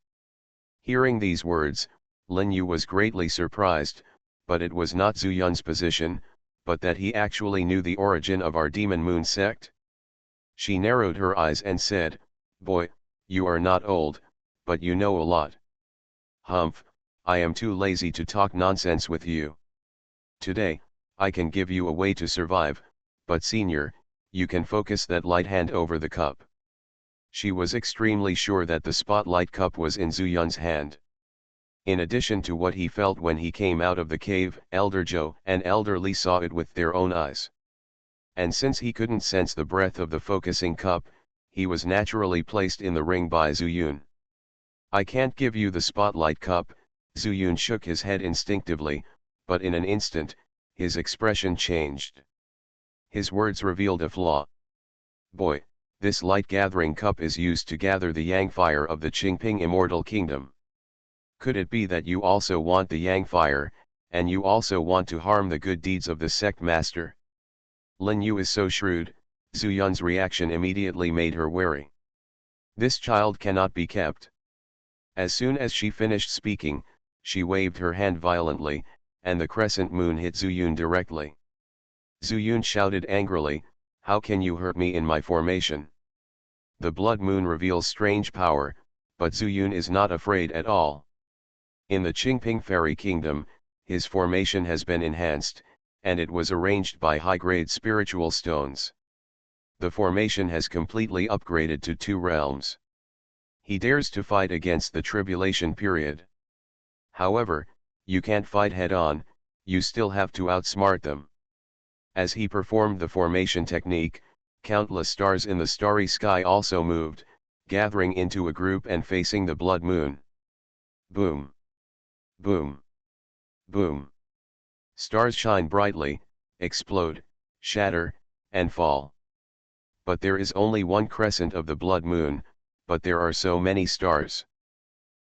Hearing these words, Lin Yu was greatly surprised, but it was not Zuyun's position, but that he actually knew the origin of our Demon Moon sect. She narrowed her eyes and said, boy, you are not old, but you know a lot. Humph, I am too lazy to talk nonsense with you. Today, I can give you a way to survive, but senior, you can focus that light hand over the cup. She was extremely sure that the spotlight cup was in Zuyun's hand. In addition to what he felt when he came out of the cave, Elder Zhou and Elder Li saw it with their own eyes. And since he couldn't sense the breath of the focusing cup, he was naturally placed in the ring by Zuyun. I can't give you the spotlight cup, Zuyun shook his head instinctively, but in an instant, his expression changed. His words revealed a flaw. Boy, this light-gathering cup is used to gather the yang fire of the Qingping immortal kingdom. Could it be that you also want the yang fire, and you also want to harm the good deeds of the sect master? Lin Yu is so shrewd, Zuyun's reaction immediately made her wary. This child cannot be kept. As soon as she finished speaking, she waved her hand violently, and the crescent moon hit Zuyun directly. Zuyun shouted angrily, how can you hurt me in my formation? The blood moon reveals strange power, but Zuyun is not afraid at all. In the Qingping Fairy Kingdom, his formation has been enhanced, and it was arranged by high-grade spiritual stones. The formation has completely upgraded to 2 realms. He dares to fight against the tribulation period. However, you can't fight head-on, you still have to outsmart them. As he performed the formation technique, countless stars in the starry sky also moved, gathering into a group and facing the blood moon. Boom! Boom! Boom! Stars shine brightly, explode, shatter, and fall. But there is only one crescent of the blood moon, but there are so many stars.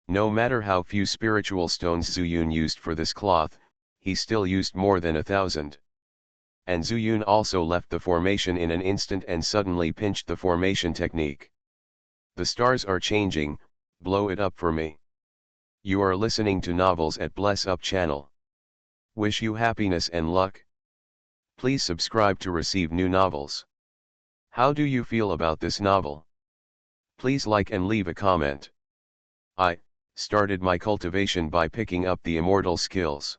No matter how few spiritual stones Zuyun used for this cloth, he still used more than 1,000. And Zuyun also left the formation in an instant and suddenly pinched the formation technique. The stars are changing, blow it up for me. You are listening to Novels at Bless Up channel. Wish you happiness and luck. Please subscribe to receive new novels. How do you feel about this novel? Please like and leave a comment. I started my cultivation by picking up the immortal skills.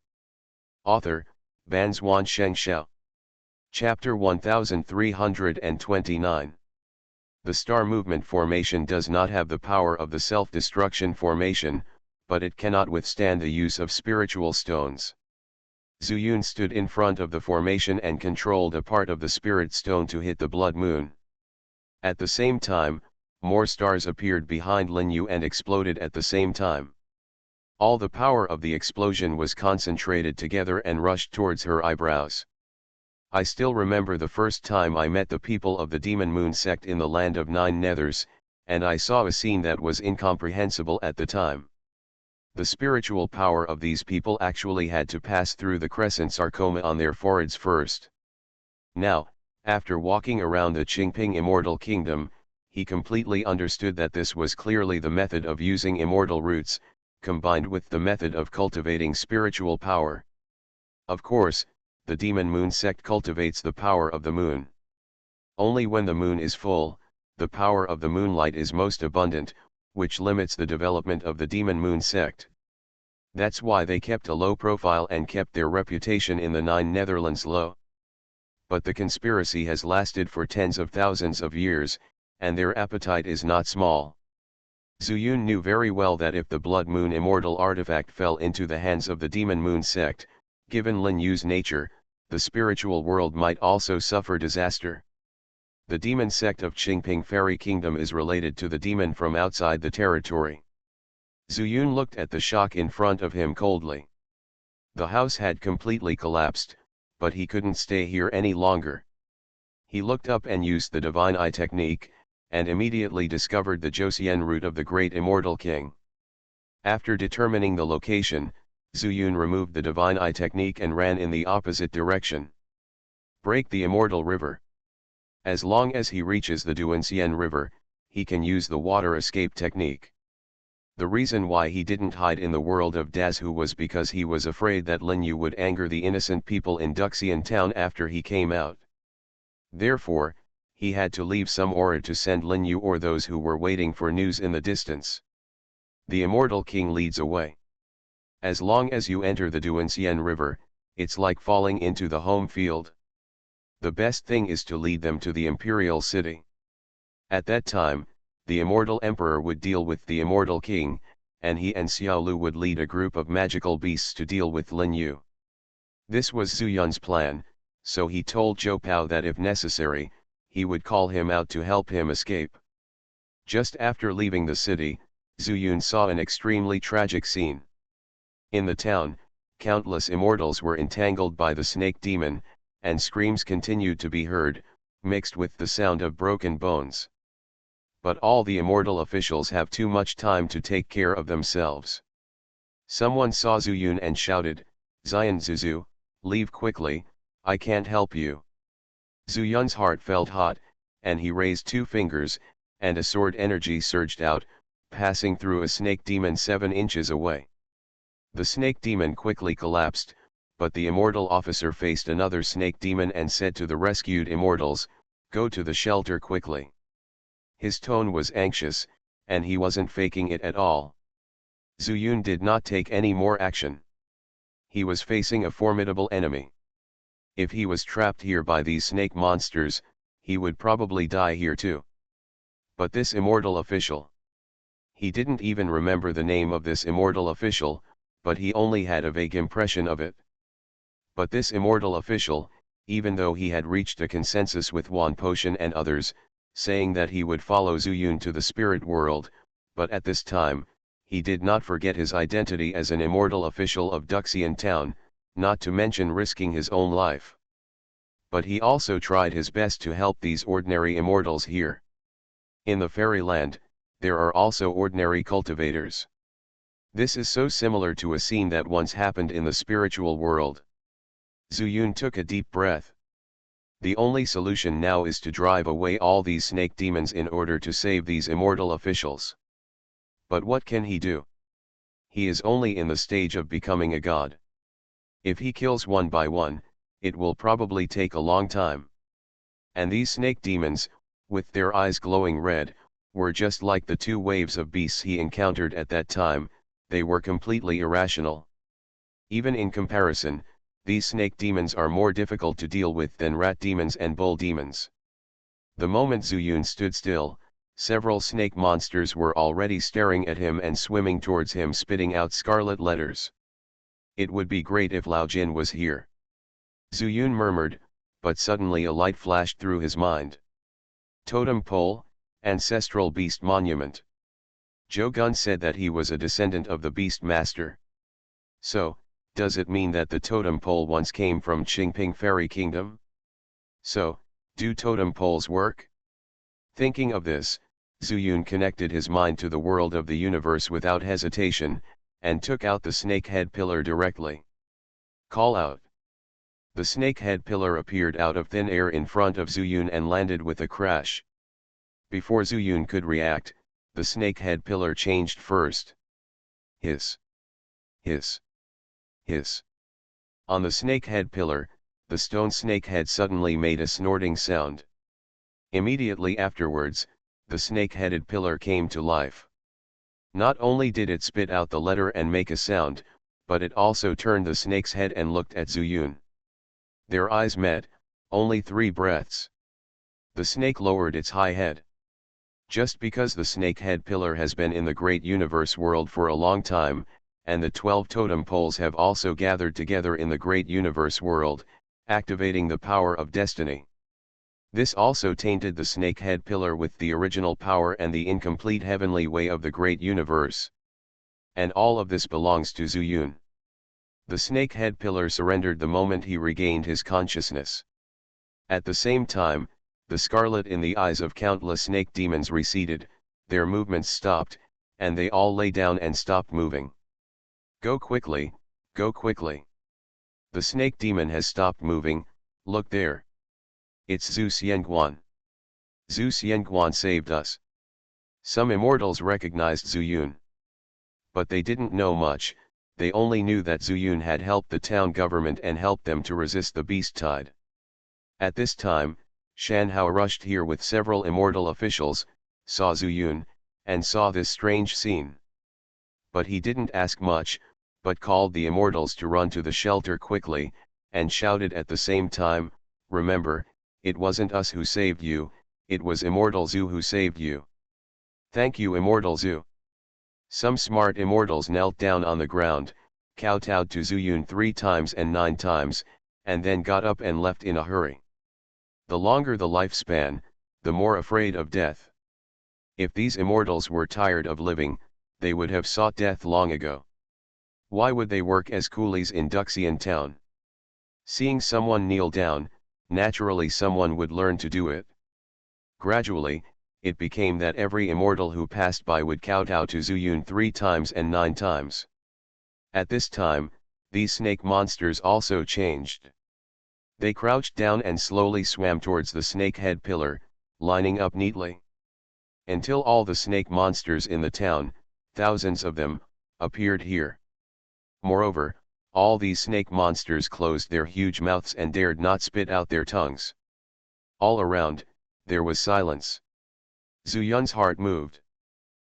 Author, Banzhuan Xianxia. Chapter 1329. The star movement formation does not have the power of the self-destruction formation, but it cannot withstand the use of spiritual stones. Zuyun stood in front of the formation and controlled a part of the spirit stone to hit the blood moon. At the same time, more stars appeared behind Lin Yu and exploded at the same time. All the power of the explosion was concentrated together and rushed towards her eyebrows. I still remember the first time I met the people of the Demon Moon sect in the land of 9 Nethers, and I saw a scene that was incomprehensible at the time. The spiritual power of these people actually had to pass through the crescent sarcoma on their foreheads first. Now, after walking around the Qingping immortal kingdom, he completely understood that this was clearly the method of using immortal roots, combined with the method of cultivating spiritual power. Of course, the demon moon sect cultivates the power of the moon. Only when the moon is full, the power of the moonlight is most abundant, which limits the development of the demon moon sect. That's why they kept a low profile and kept their reputation in the Nine Netherlands low. But the conspiracy has lasted for tens of thousands of years, and their appetite is not small. Zuyun knew very well that if the Blood Moon immortal artifact fell into the hands of the Demon Moon sect, given Lin Yu's nature, the spiritual world might also suffer disaster. The demon sect of Qingping Fairy Kingdom is related to the demon from outside the territory. Zuyun looked at the shock in front of him coldly. The house had completely collapsed, but he couldn't stay here any longer. He looked up and used the Divine Eye technique, and immediately discovered the Joseon root of the great immortal king. After determining the location, Zuyun removed the Divine Eye technique and ran in the opposite direction. Break the immortal river. As long as he reaches the Duansien River, he can use the water escape technique. The reason why he didn't hide in the world of Dazhu was because he was afraid that Lin Yu would anger the innocent people in Duxian town after he came out. Therefore, he had to leave some aura to send Lin Yu or those who were waiting for news in the distance. The immortal king leads away. As long as you enter the Duansien River, it's like falling into the home field. The best thing is to lead them to the imperial city. At that time, the immortal emperor would deal with the immortal king, and he and Xiaolu would lead a group of magical beasts to deal with Lin Yu. This was Zuyun's plan, so he told Zhou Pao that if necessary, he would call him out to help him escape. Just after leaving the city, Zuyun saw an extremely tragic scene. In the town, countless immortals were entangled by the snake demon, and screams continued to be heard, mixed with the sound of broken bones. But all the immortal officials have too much time to take care of themselves. Someone saw Zuyun and shouted, "Xian Zuzu, leave quickly, I can't help you." Zuyun's heart felt hot, and he raised two fingers, and a sword energy surged out, passing through a snake demon 7 inches away. The snake demon quickly collapsed, but the immortal officer faced another snake demon and said to the rescued immortals, "Go to the shelter quickly." His tone was anxious, and he wasn't faking it at all. Zuyun did not take any more action. He was facing a formidable enemy. If he was trapped here by these snake monsters, he would probably die here too. But this immortal official. He didn't even remember the name of this immortal official, but he only had a vague impression of it. But this immortal official, even though he had reached a consensus with Wan Potion and others, saying that he would follow Zuyun to the spirit world, but at this time, he did not forget his identity as an immortal official of Duxian town, not to mention risking his own life. But he also tried his best to help these ordinary immortals here. In the fairyland, there are also ordinary cultivators. This is so similar to a scene that once happened in the spiritual world. Zuyun took a deep breath. The only solution now is to drive away all these snake demons in order to save these immortal officials. But what can he do? He is only in the stage of becoming a god. If he kills one by one, it will probably take a long time. And these snake demons, with their eyes glowing red, were just like the 2 waves of beasts he encountered at that time. They were completely irrational. Even in comparison, these snake demons are more difficult to deal with than rat demons and bull demons. The moment Zuyun stood still, several snake monsters were already staring at him and swimming towards him, spitting out scarlet letters. It would be great if Lao Jin was here. Zuyun murmured, but suddenly a light flashed through his mind. Totem pole, ancestral beast monument. Zhou Gun said that he was a descendant of the beast master. So, does it mean that the totem pole once came from Qingping Fairy Kingdom? So, do totem poles work? Thinking of this, Zuyun connected his mind to the world of the universe without hesitation, and took out the snake head pillar directly. Call out. The snake head pillar appeared out of thin air in front of Zuyun and landed with a crash. Before Zuyun could react, the snake head pillar changed first. Hiss. Hiss. Hiss. On the snake head pillar, the stone snake head suddenly made a snorting sound. Immediately afterwards, the snake-headed pillar came to life. Not only did it spit out the letter and make a sound, but it also turned the snake's head and looked at Zuyun. Their eyes met, only 3 breaths. The snake lowered its high head. Just because the snake-head pillar has been in the great universe world for a long time, and the 12 totem poles have also gathered together in the great universe world, activating the power of destiny. This also tainted the snake-head pillar with the original power and the incomplete heavenly way of the great universe. And all of this belongs to Zuyun. The snake-head pillar surrendered the moment he regained his consciousness. At the same time, the scarlet in the eyes of countless snake demons receded, their movements stopped, and they all lay down and stopped moving. Go quickly, go quickly. The snake demon has stopped moving, look there. It's Zhu Xianguan. Zhu Xianguan saved us. Some immortals recognized Zuyun. But they didn't know much, they only knew that Zuyun had helped the town government and helped them to resist the beast tide. At this time, Xianhao rushed here with several immortal officials, saw Zuyun, and saw this strange scene. But he didn't ask much, but called the immortals to run to the shelter quickly, and shouted at the same time, "Remember, it wasn't us who saved you, it was Immortal Zhu who saved you. Thank you, Immortal Zhu." Some smart immortals knelt down on the ground, kowtowed to Zuyun 3 times and 9 times, and then got up and left in a hurry. The longer the lifespan, the more afraid of death. If these immortals were tired of living, they would have sought death long ago. Why would they work as coolies in Duxian town? Seeing someone kneel down, naturally someone would learn to do it. Gradually, it became that every immortal who passed by would kowtow to Zuyun 3 times and 9 times. At this time, these snake monsters also changed. They crouched down and slowly swam towards the snake head pillar, lining up neatly. Until all the snake monsters in the town, thousands of them, appeared here. Moreover, all these snake monsters closed their huge mouths and dared not spit out their tongues. All around, there was silence. Zuyun's heart moved.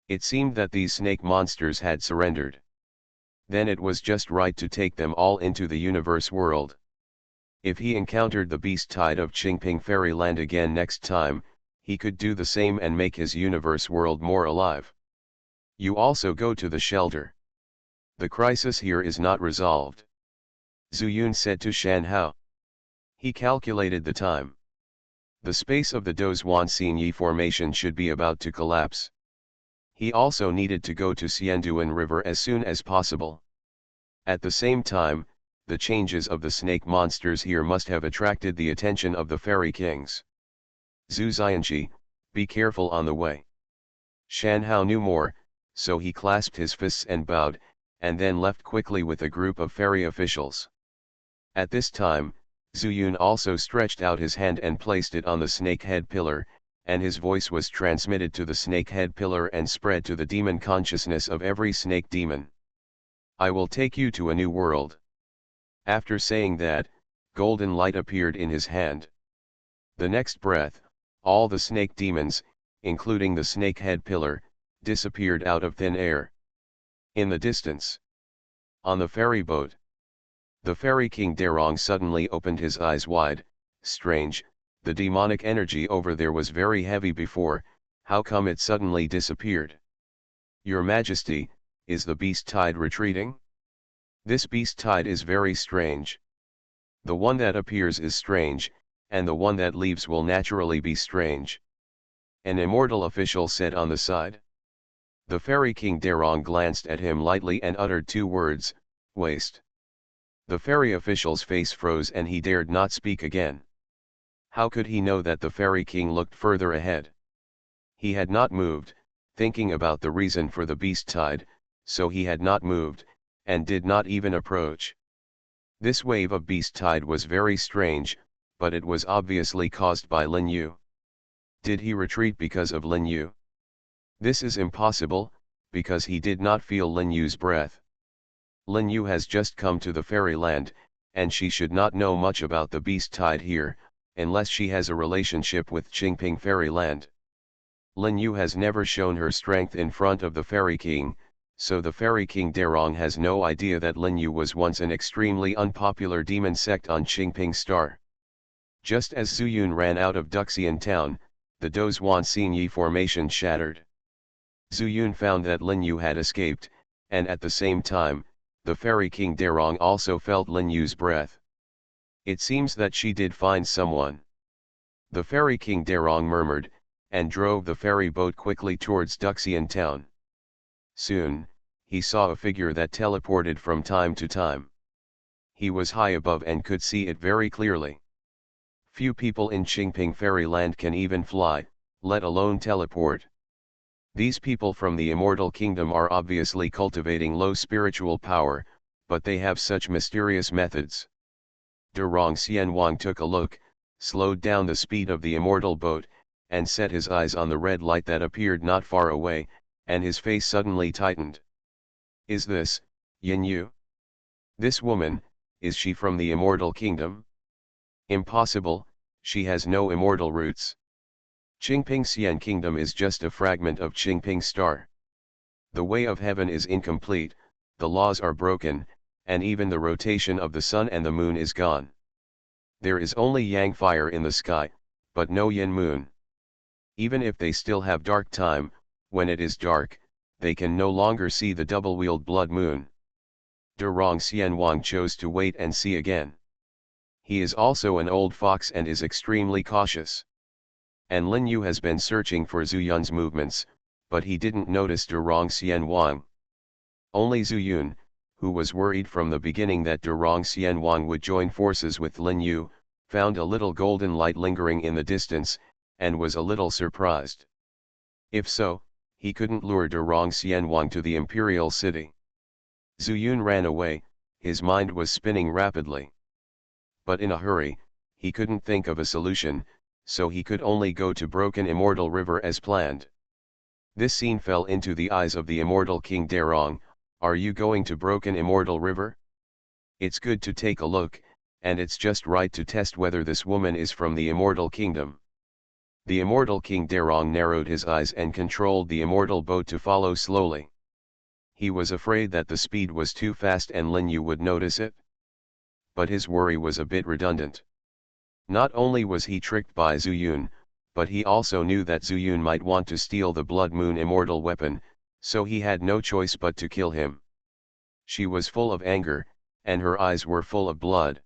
It seemed that these snake monsters had surrendered. Then it was just right to take them all into the universe world. If he encountered the beast tide of Qingping Fairyland again next time, he could do the same and make his universe world more alive. You also go to the shelter. The crisis here is not resolved. Zuyun said to Xianhao. He calculated the time. The space of the Dozhuan Xinyi formation should be about to collapse. He also needed to go to Xianduan River as soon as possible. At the same time, the changes of the snake monsters here must have attracted the attention of the fairy kings. Zhu Xianxi, be careful on the way. Xianhao knew more, so he clasped his fists and bowed, and then left quickly with a group of fairy officials. At this time, Zuyun also stretched out his hand and placed it on the snake head pillar, and his voice was transmitted to the snake head pillar and spread to the demon consciousness of every snake demon. I will take you to a new world. After saying that, golden light appeared in his hand. The next breath, all the snake demons, including the snake head pillar, disappeared out of thin air. In the distance, on the ferry boat, the fairy king Derong suddenly opened his eyes wide. Strange, the demonic energy over there was very heavy before, how come it suddenly disappeared? Your Majesty, is the beast tide retreating? This beast tide is very strange. The one that appears is strange, and the one that leaves will naturally be strange. An immortal official said on the side. The fairy king Derong glanced at him lightly and uttered 2 words, waste. The fairy official's face froze and he dared not speak again. How could he know that the fairy king looked further ahead? He had not moved, thinking about the reason for the beast tide, so he had not moved, and did not even approach. This wave of beast tide was very strange, but it was obviously caused by Lin Yu. Did he retreat because of Lin Yu? This is impossible, because he did not feel Lin Yu's breath. Lin Yu has just come to the fairyland, and she should not know much about the beast tide here, unless she has a relationship with Qingping fairyland. Lin Yu has never shown her strength in front of the Fairy King, so the Fairy King Derong has no idea that Lin Yu was once an extremely unpopular demon sect on Qingping Star. Just as Zuyun ran out of Duxian town, the Dozhuan Xinyi formation shattered. Zuyun found that Lin Yu had escaped, and at the same time, the Fairy King Derong also felt Lin Yu's breath. It seems that she did find someone. The Fairy King Derong murmured, and drove the ferry boat quickly towards Duxian town. Soon, he saw a figure that teleported from time to time. He was high above and could see it very clearly. Few people in Qingping fairyland can even fly, let alone teleport. These people from the Immortal Kingdom are obviously cultivating low spiritual power, but they have such mysterious methods. Derong Xianwang took a look, slowed down the speed of the immortal boat, and set his eyes on the red light that appeared not far away, and his face suddenly tightened. Is this, Yin Yu? This woman, is she from the Immortal Kingdom? Impossible, she has no immortal roots. Qingping Xian Kingdom is just a fragment of Qingping Star. The way of heaven is incomplete, the laws are broken, and even the rotation of the sun and the moon is gone. There is only yang fire in the sky, but no yin moon. Even if they still have dark time, when it is dark, they can no longer see the double-wheeled blood moon. Derong Xianwang chose to wait and see again. He is also an old fox and is extremely cautious. And Lin Yu has been searching for Zuyun's movements, but he didn't notice Derong Xianwang. Only Zuyun, who was worried from the beginning that Derong Xianwang would join forces with Lin Yu, found a little golden light lingering in the distance, and was a little surprised. If so, he couldn't lure Derong Xianwang to the imperial city. Zuyun ran away, his mind was spinning rapidly. But in a hurry, he couldn't think of a solution, so he could only go to Broken Immortal River as planned. This scene fell into the eyes of the Immortal King Derong. Are you going to Broken Immortal River? It's good to take a look, and it's just right to test whether this woman is from the Immortal Kingdom. The Immortal King Derong narrowed his eyes and controlled the immortal boat to follow slowly. He was afraid that the speed was too fast and Lin Yu would notice it. But his worry was a bit redundant. Not only was he tricked by Zuyun, but he also knew that Zuyun might want to steal the Blood Moon immortal weapon, so he had no choice but to kill him. She was full of anger, and her eyes were full of blood.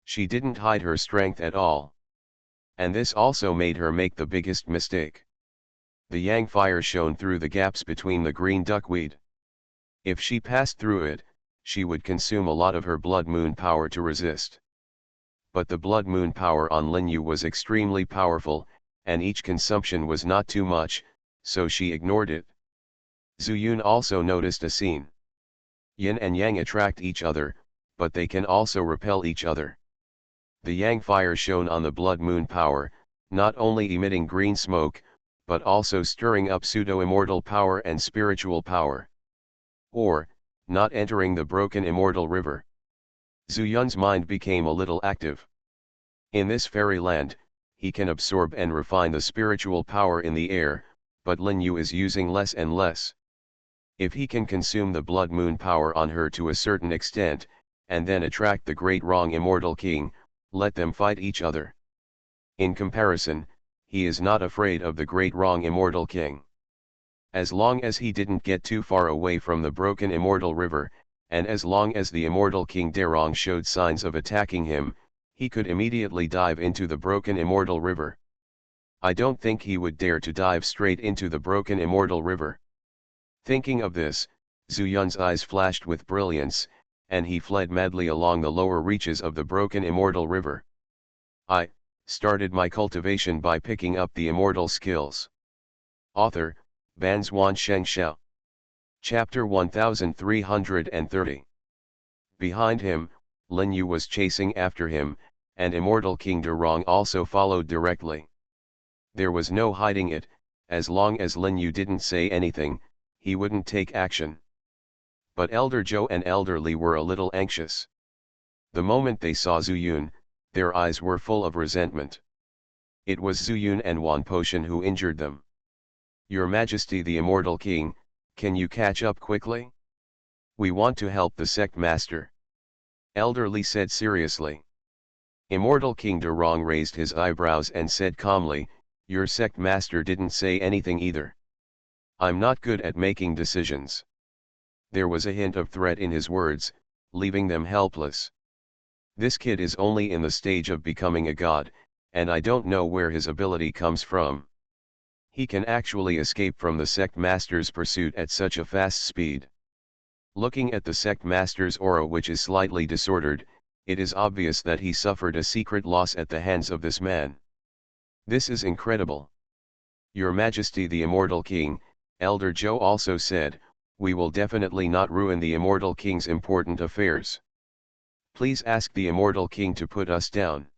She didn't hide her strength at all. And this also made her make the biggest mistake. The yang fire shone through the gaps between the green duckweed. If she passed through it, she would consume a lot of her blood moon power to resist. But the blood moon power on Lin Yu was extremely powerful, and each consumption was not too much, so she ignored it. Zuyun also noticed a scene. Yin and yang attract each other, but they can also repel each other. The yang fire shone on the blood moon power, not only emitting green smoke, but also stirring up pseudo-immortal power and spiritual power. Or, not entering the Broken Immortal River. Zuyun's mind became a little active. In this fairyland, he can absorb and refine the spiritual power in the air, but Lin Yu is using less and less. If he can consume the blood moon power on her to a certain extent, and then attract the great wrong immortal king, let them fight each other. In comparison, he is not afraid of the great wrong immortal king. As long as he didn't get too far away from the Broken Immortal River, and as long as the immortal King Derong showed signs of attacking him, he could immediately dive into the Broken Immortal River. I don't think he would dare to dive straight into the Broken Immortal River. Thinking of this, Zuyun's eyes flashed with brilliance, and he fled madly along the lower reaches of the Broken Immortal River. I started my cultivation by picking up the immortal skills. Author, Banzuan Xianxia. Chapter 1330. Behind him, Lin Yu was chasing after him, and immortal King Durong also followed directly. There was no hiding it, as long as Lin Yu didn't say anything, he wouldn't take action. But Elder Zhou and Elder Li were a little anxious. The moment they saw Zhu Yun, their eyes were full of resentment. It was Zhu Yun and Wan Potion who injured them. Your Majesty the Immortal King, can you catch up quickly? We want to help the sect master. Elder Li said seriously. Immortal King Durong raised his eyebrows and said calmly, your sect master didn't say anything either. I'm not good at making decisions. There was a hint of threat in his words, leaving them helpless. This kid is only in the stage of becoming a god, and I don't know where his ability comes from. He can actually escape from the sect master's pursuit at such a fast speed. Looking at the sect master's aura, which is slightly disordered, it is obvious that he suffered a secret loss at the hands of this man. This is incredible. Your Majesty the Immortal King, Elder Zhou also said, we will definitely not ruin the Immortal King's important affairs. Please ask the Immortal King to put us down.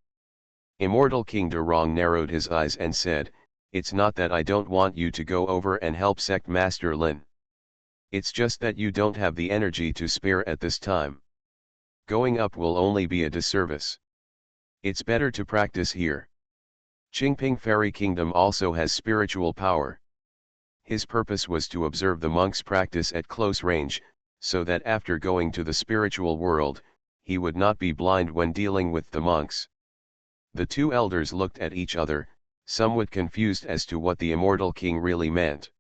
Immortal King Durong narrowed his eyes and said, it's not that I don't want you to go over and help Sect Master Lin. It's just that you don't have the energy to spare at this time. Going up will only be a disservice. It's better to practice here. Qingping Fairy Kingdom also has spiritual power. His purpose was to observe the monks practice at close range, so that after going to the spiritual world, he would not be blind when dealing with the monks. The two elders looked at each other, somewhat confused as to what the Immortal King really meant.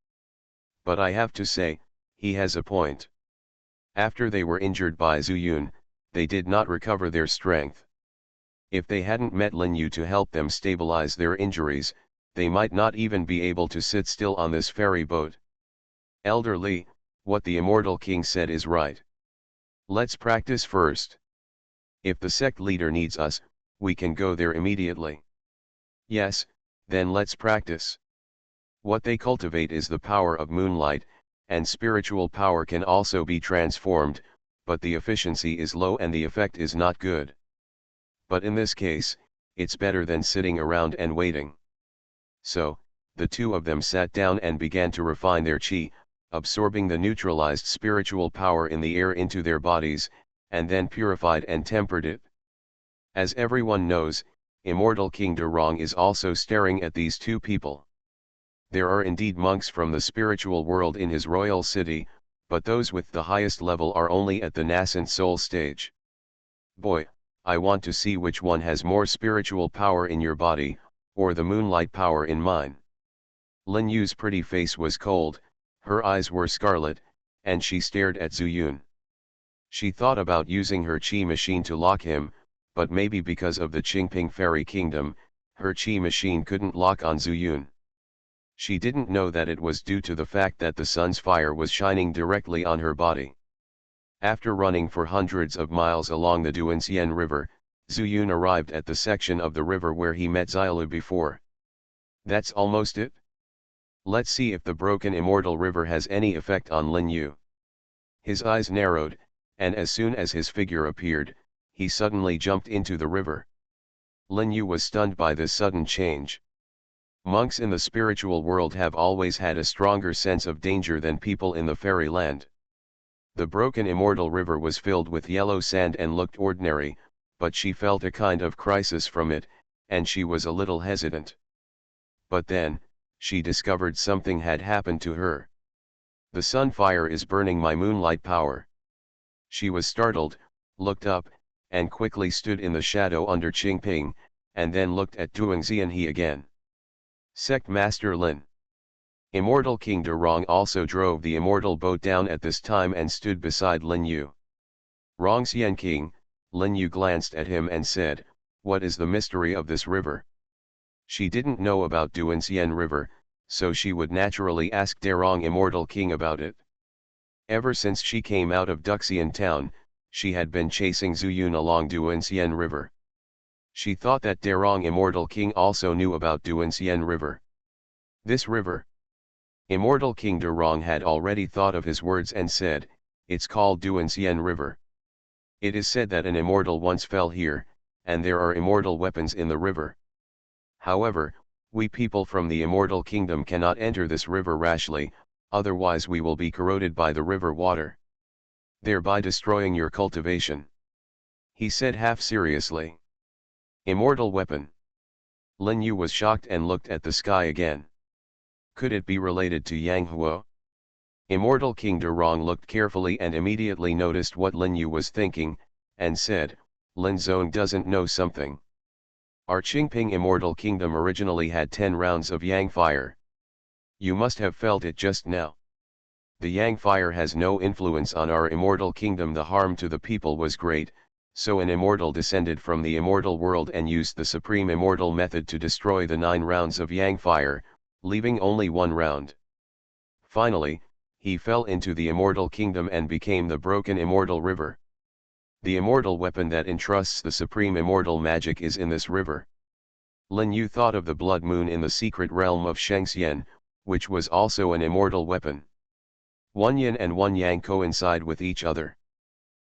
But I have to say, he has a point. After they were injured by Zhu Yun, they did not recover their strength. If they hadn't met Lin Yu to help them stabilize their injuries, they might not even be able to sit still on this ferry boat. Elder Li, what the Immortal King said is right. Let's practice first. If the sect leader needs us, we can go there immediately. Yes, then let's practice. What they cultivate is the power of moonlight, and spiritual power can also be transformed, but the efficiency is low and the effect is not good. But in this case, it's better than sitting around and waiting. So, the two of them sat down and began to refine their qi, absorbing the neutralized spiritual power in the air into their bodies, and then purified and tempered it. As everyone knows, Immortal King Durong is also staring at these two people. There are indeed monks from the spiritual world in his royal city, but those with the highest level are only at the nascent soul stage. Boy, I want to see which one has more spiritual power in your body, or the moonlight power in mine. Lin Yu's pretty face was cold, her eyes were scarlet, and she stared at Zhu Yun. She thought about using her qi machine to lock him, but maybe because of the Qingping Fairy Kingdom, her qi machine couldn't lock on Zhu Yun. She didn't know that it was due to the fact that the sun's fire was shining directly on her body. After running for hundreds of miles along the Duanxian River, Zhu Yun arrived at the section of the river where he met Xiaolu before. That's almost it? Let's see if the broken immortal river has any effect on Lin Yu. His eyes narrowed, and as soon as his figure appeared, he suddenly jumped into the river. Lin Yu was stunned by this sudden change. Monks in the spiritual world have always had a stronger sense of danger than people in the fairyland. The broken immortal river was filled with yellow sand and looked ordinary, but she felt a kind of crisis from it, and she was a little hesitant. But then, she discovered something had happened to her. The sun fire is burning my moonlight power. She was startled, looked up, and quickly stood in the shadow under Qingping, and then looked at Duanxianhe again. Sect Master Lin. Immortal King Durong also drove the immortal boat down at this time and stood beside Lin Yu. Rongxian King, Lin Yu glanced at him and said, what is the mystery of this river? She didn't know about Duanxian River, so she would naturally ask Durong Immortal King about it. Ever since she came out of Duxian town, she had been chasing Zhu Yun along Duanxian River. She thought that Durong Immortal King also knew about Duanxian River. This river. Immortal King Durong had already thought of his words and said, "It's called Duansien River. It is said that an immortal once fell here, and there are immortal weapons in the river. However, we people from the Immortal Kingdom cannot enter this river rashly, otherwise we will be corroded by the river water, thereby destroying your cultivation," he said half seriously. Immortal weapon. Lin Yu was shocked and looked at the sky again. Could it be related to Yang Huo? Immortal King Durong looked carefully and immediately noticed what Lin Yu was thinking, and said, "Lin Zong doesn't know something. Our Qingping Immortal Kingdom originally had 10 rounds of Yang fire. You must have felt it just now. The Yang fire has no influence on our Immortal Kingdom. The harm to the people was great, so an immortal descended from the immortal world and used the supreme immortal method to destroy the 9 rounds of Yang fire, leaving only 1 round. Finally, he fell into the Immortal Kingdom and became the broken Immortal River. The immortal weapon that entrusts the supreme immortal magic is in this river." Lin Yu thought of the blood moon in the secret realm of Xianxia, which was also an immortal weapon. One yin and one yang coincide with each other.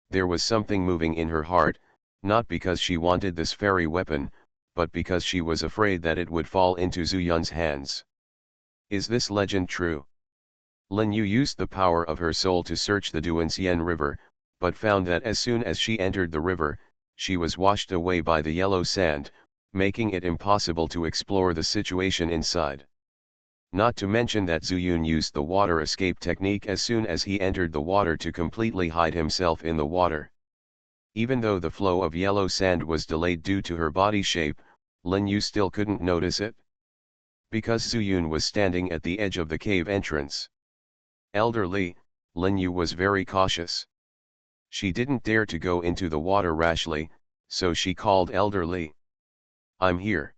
There was something moving in her heart, not because she wanted this fairy weapon, but because she was afraid that it would fall into Zhu Yun's hands. Is this legend true? Lin Yu used the power of her soul to search the Duansien River, but found that as soon as she entered the river, she was washed away by the yellow sand, making it impossible to explore the situation inside. Not to mention that Zhu Yun used the water escape technique as soon as he entered the water to completely hide himself in the water. Even though the flow of yellow sand was delayed due to her body shape, Lin Yu still couldn't notice it. Because Zhu Yun was standing at the edge of the cave entrance. Elderly, Lin Yu was very cautious. She didn't dare to go into the water rashly, so she called Elderly. "I'm here."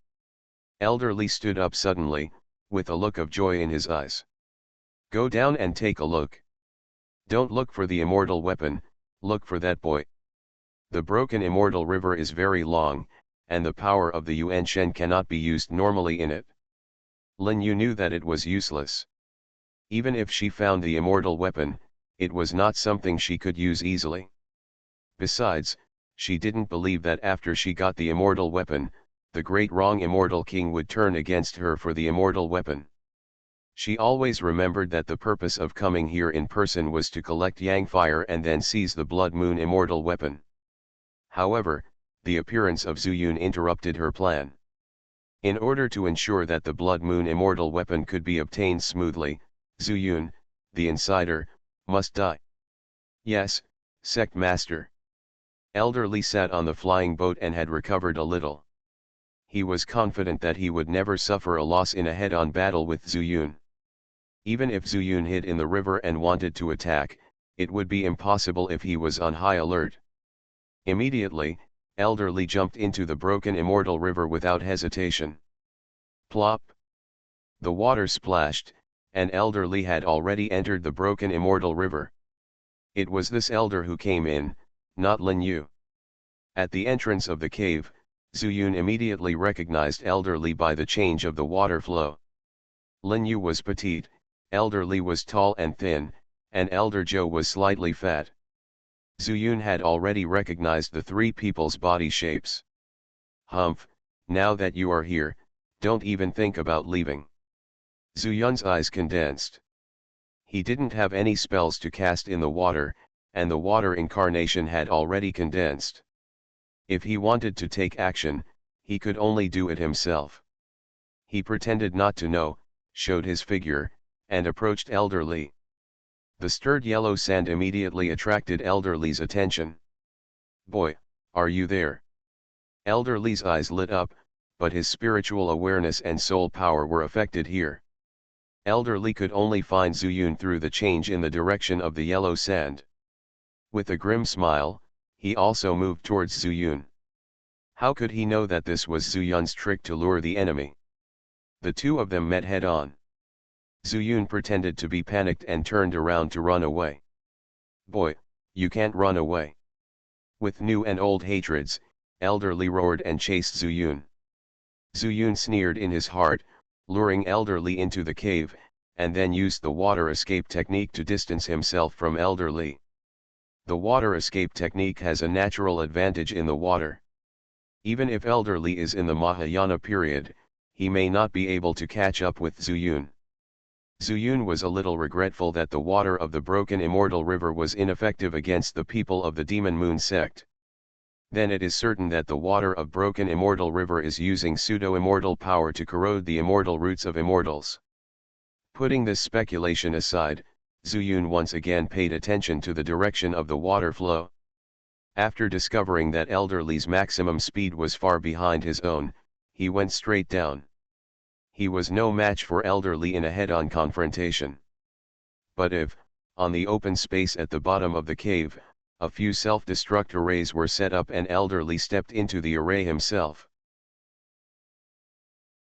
Elderly stood up suddenly, with a look of joy in his eyes. "Go down and take a look. Don't look for the immortal weapon, look for that boy. The broken immortal river is very long, and the power of the Yuan Shen cannot be used normally in it." Lin Yu knew that it was useless. Even if she found the immortal weapon, it was not something she could use easily. Besides, she didn't believe that after she got the immortal weapon, the great wrong immortal king would turn against her for the immortal weapon. She always remembered that the purpose of coming here in person was to collect Yang fire and then seize the blood moon immortal weapon. However, the appearance of Zhu Yun interrupted her plan. In order to ensure that the blood moon immortal weapon could be obtained smoothly, Zhu Yun, the insider, must die. "Yes, sect master." Elderly sat on the flying boat and had recovered a little. He was confident that he would never suffer a loss in a head-on battle with Zhu Yun. Even if Zhu Yun hid in the river and wanted to attack, it would be impossible if he was on high alert. Immediately, Elderly jumped into the broken immortal river without hesitation. Plop! The water splashed, and Elderly had already entered the broken immortal river. It was this elder who came in, not Lin Yu. At the entrance of the cave, Zhu Yun immediately recognized Elderly by the change of the water flow. Lin Yu was petite, Elderly was tall and thin, and Elder Zhou was slightly fat. Zhu Yun had already recognized the 3 people's body shapes. "Humph, now that you are here, don't even think about leaving." Zhu Yun's eyes condensed. He didn't have any spells to cast in the water, and the water incarnation had already condensed. If he wanted to take action, he could only do it himself. He pretended not to know, showed his figure, and approached Elderly. The stirred yellow sand immediately attracted Elderly's attention. "Boy, are you there?" Elderly's eyes lit up, but his spiritual awareness and soul power were affected here. Elderly could only find Zhu Yun through the change in the direction of the yellow sand. With a grim smile, he also moved towards Zhu Yun. How could he know that this was Zhu Yun's trick to lure the enemy? The two of them met head-on. Zhu Yun pretended to be panicked and turned around to run away. "Boy, you can't run away." With new and old hatreds, Elderly roared and chased Zhu Yun. Zhu Yun sneered in his heart, luring Elderly into the cave, and then used the water escape technique to distance himself from Elderly. The water escape technique has a natural advantage in the water. Even if Elderly is in the Mahayana period, he may not be able to catch up with Zuyun. Zuyun was a little regretful that the water of the broken Immortal River was ineffective against the people of the Demon Moon sect. Then it is certain that the water of broken Immortal River is using pseudo-immortal power to corrode the immortal roots of Immortals. Putting this speculation aside, Zuyun once again paid attention to the direction of the water flow. After discovering that Elderly's maximum speed was far behind his own, he went straight down. He was no match for Elderly in a head-on confrontation. But if, on the open space at the bottom of the cave, a few self-destruct arrays were set up and Elderly stepped into the array himself,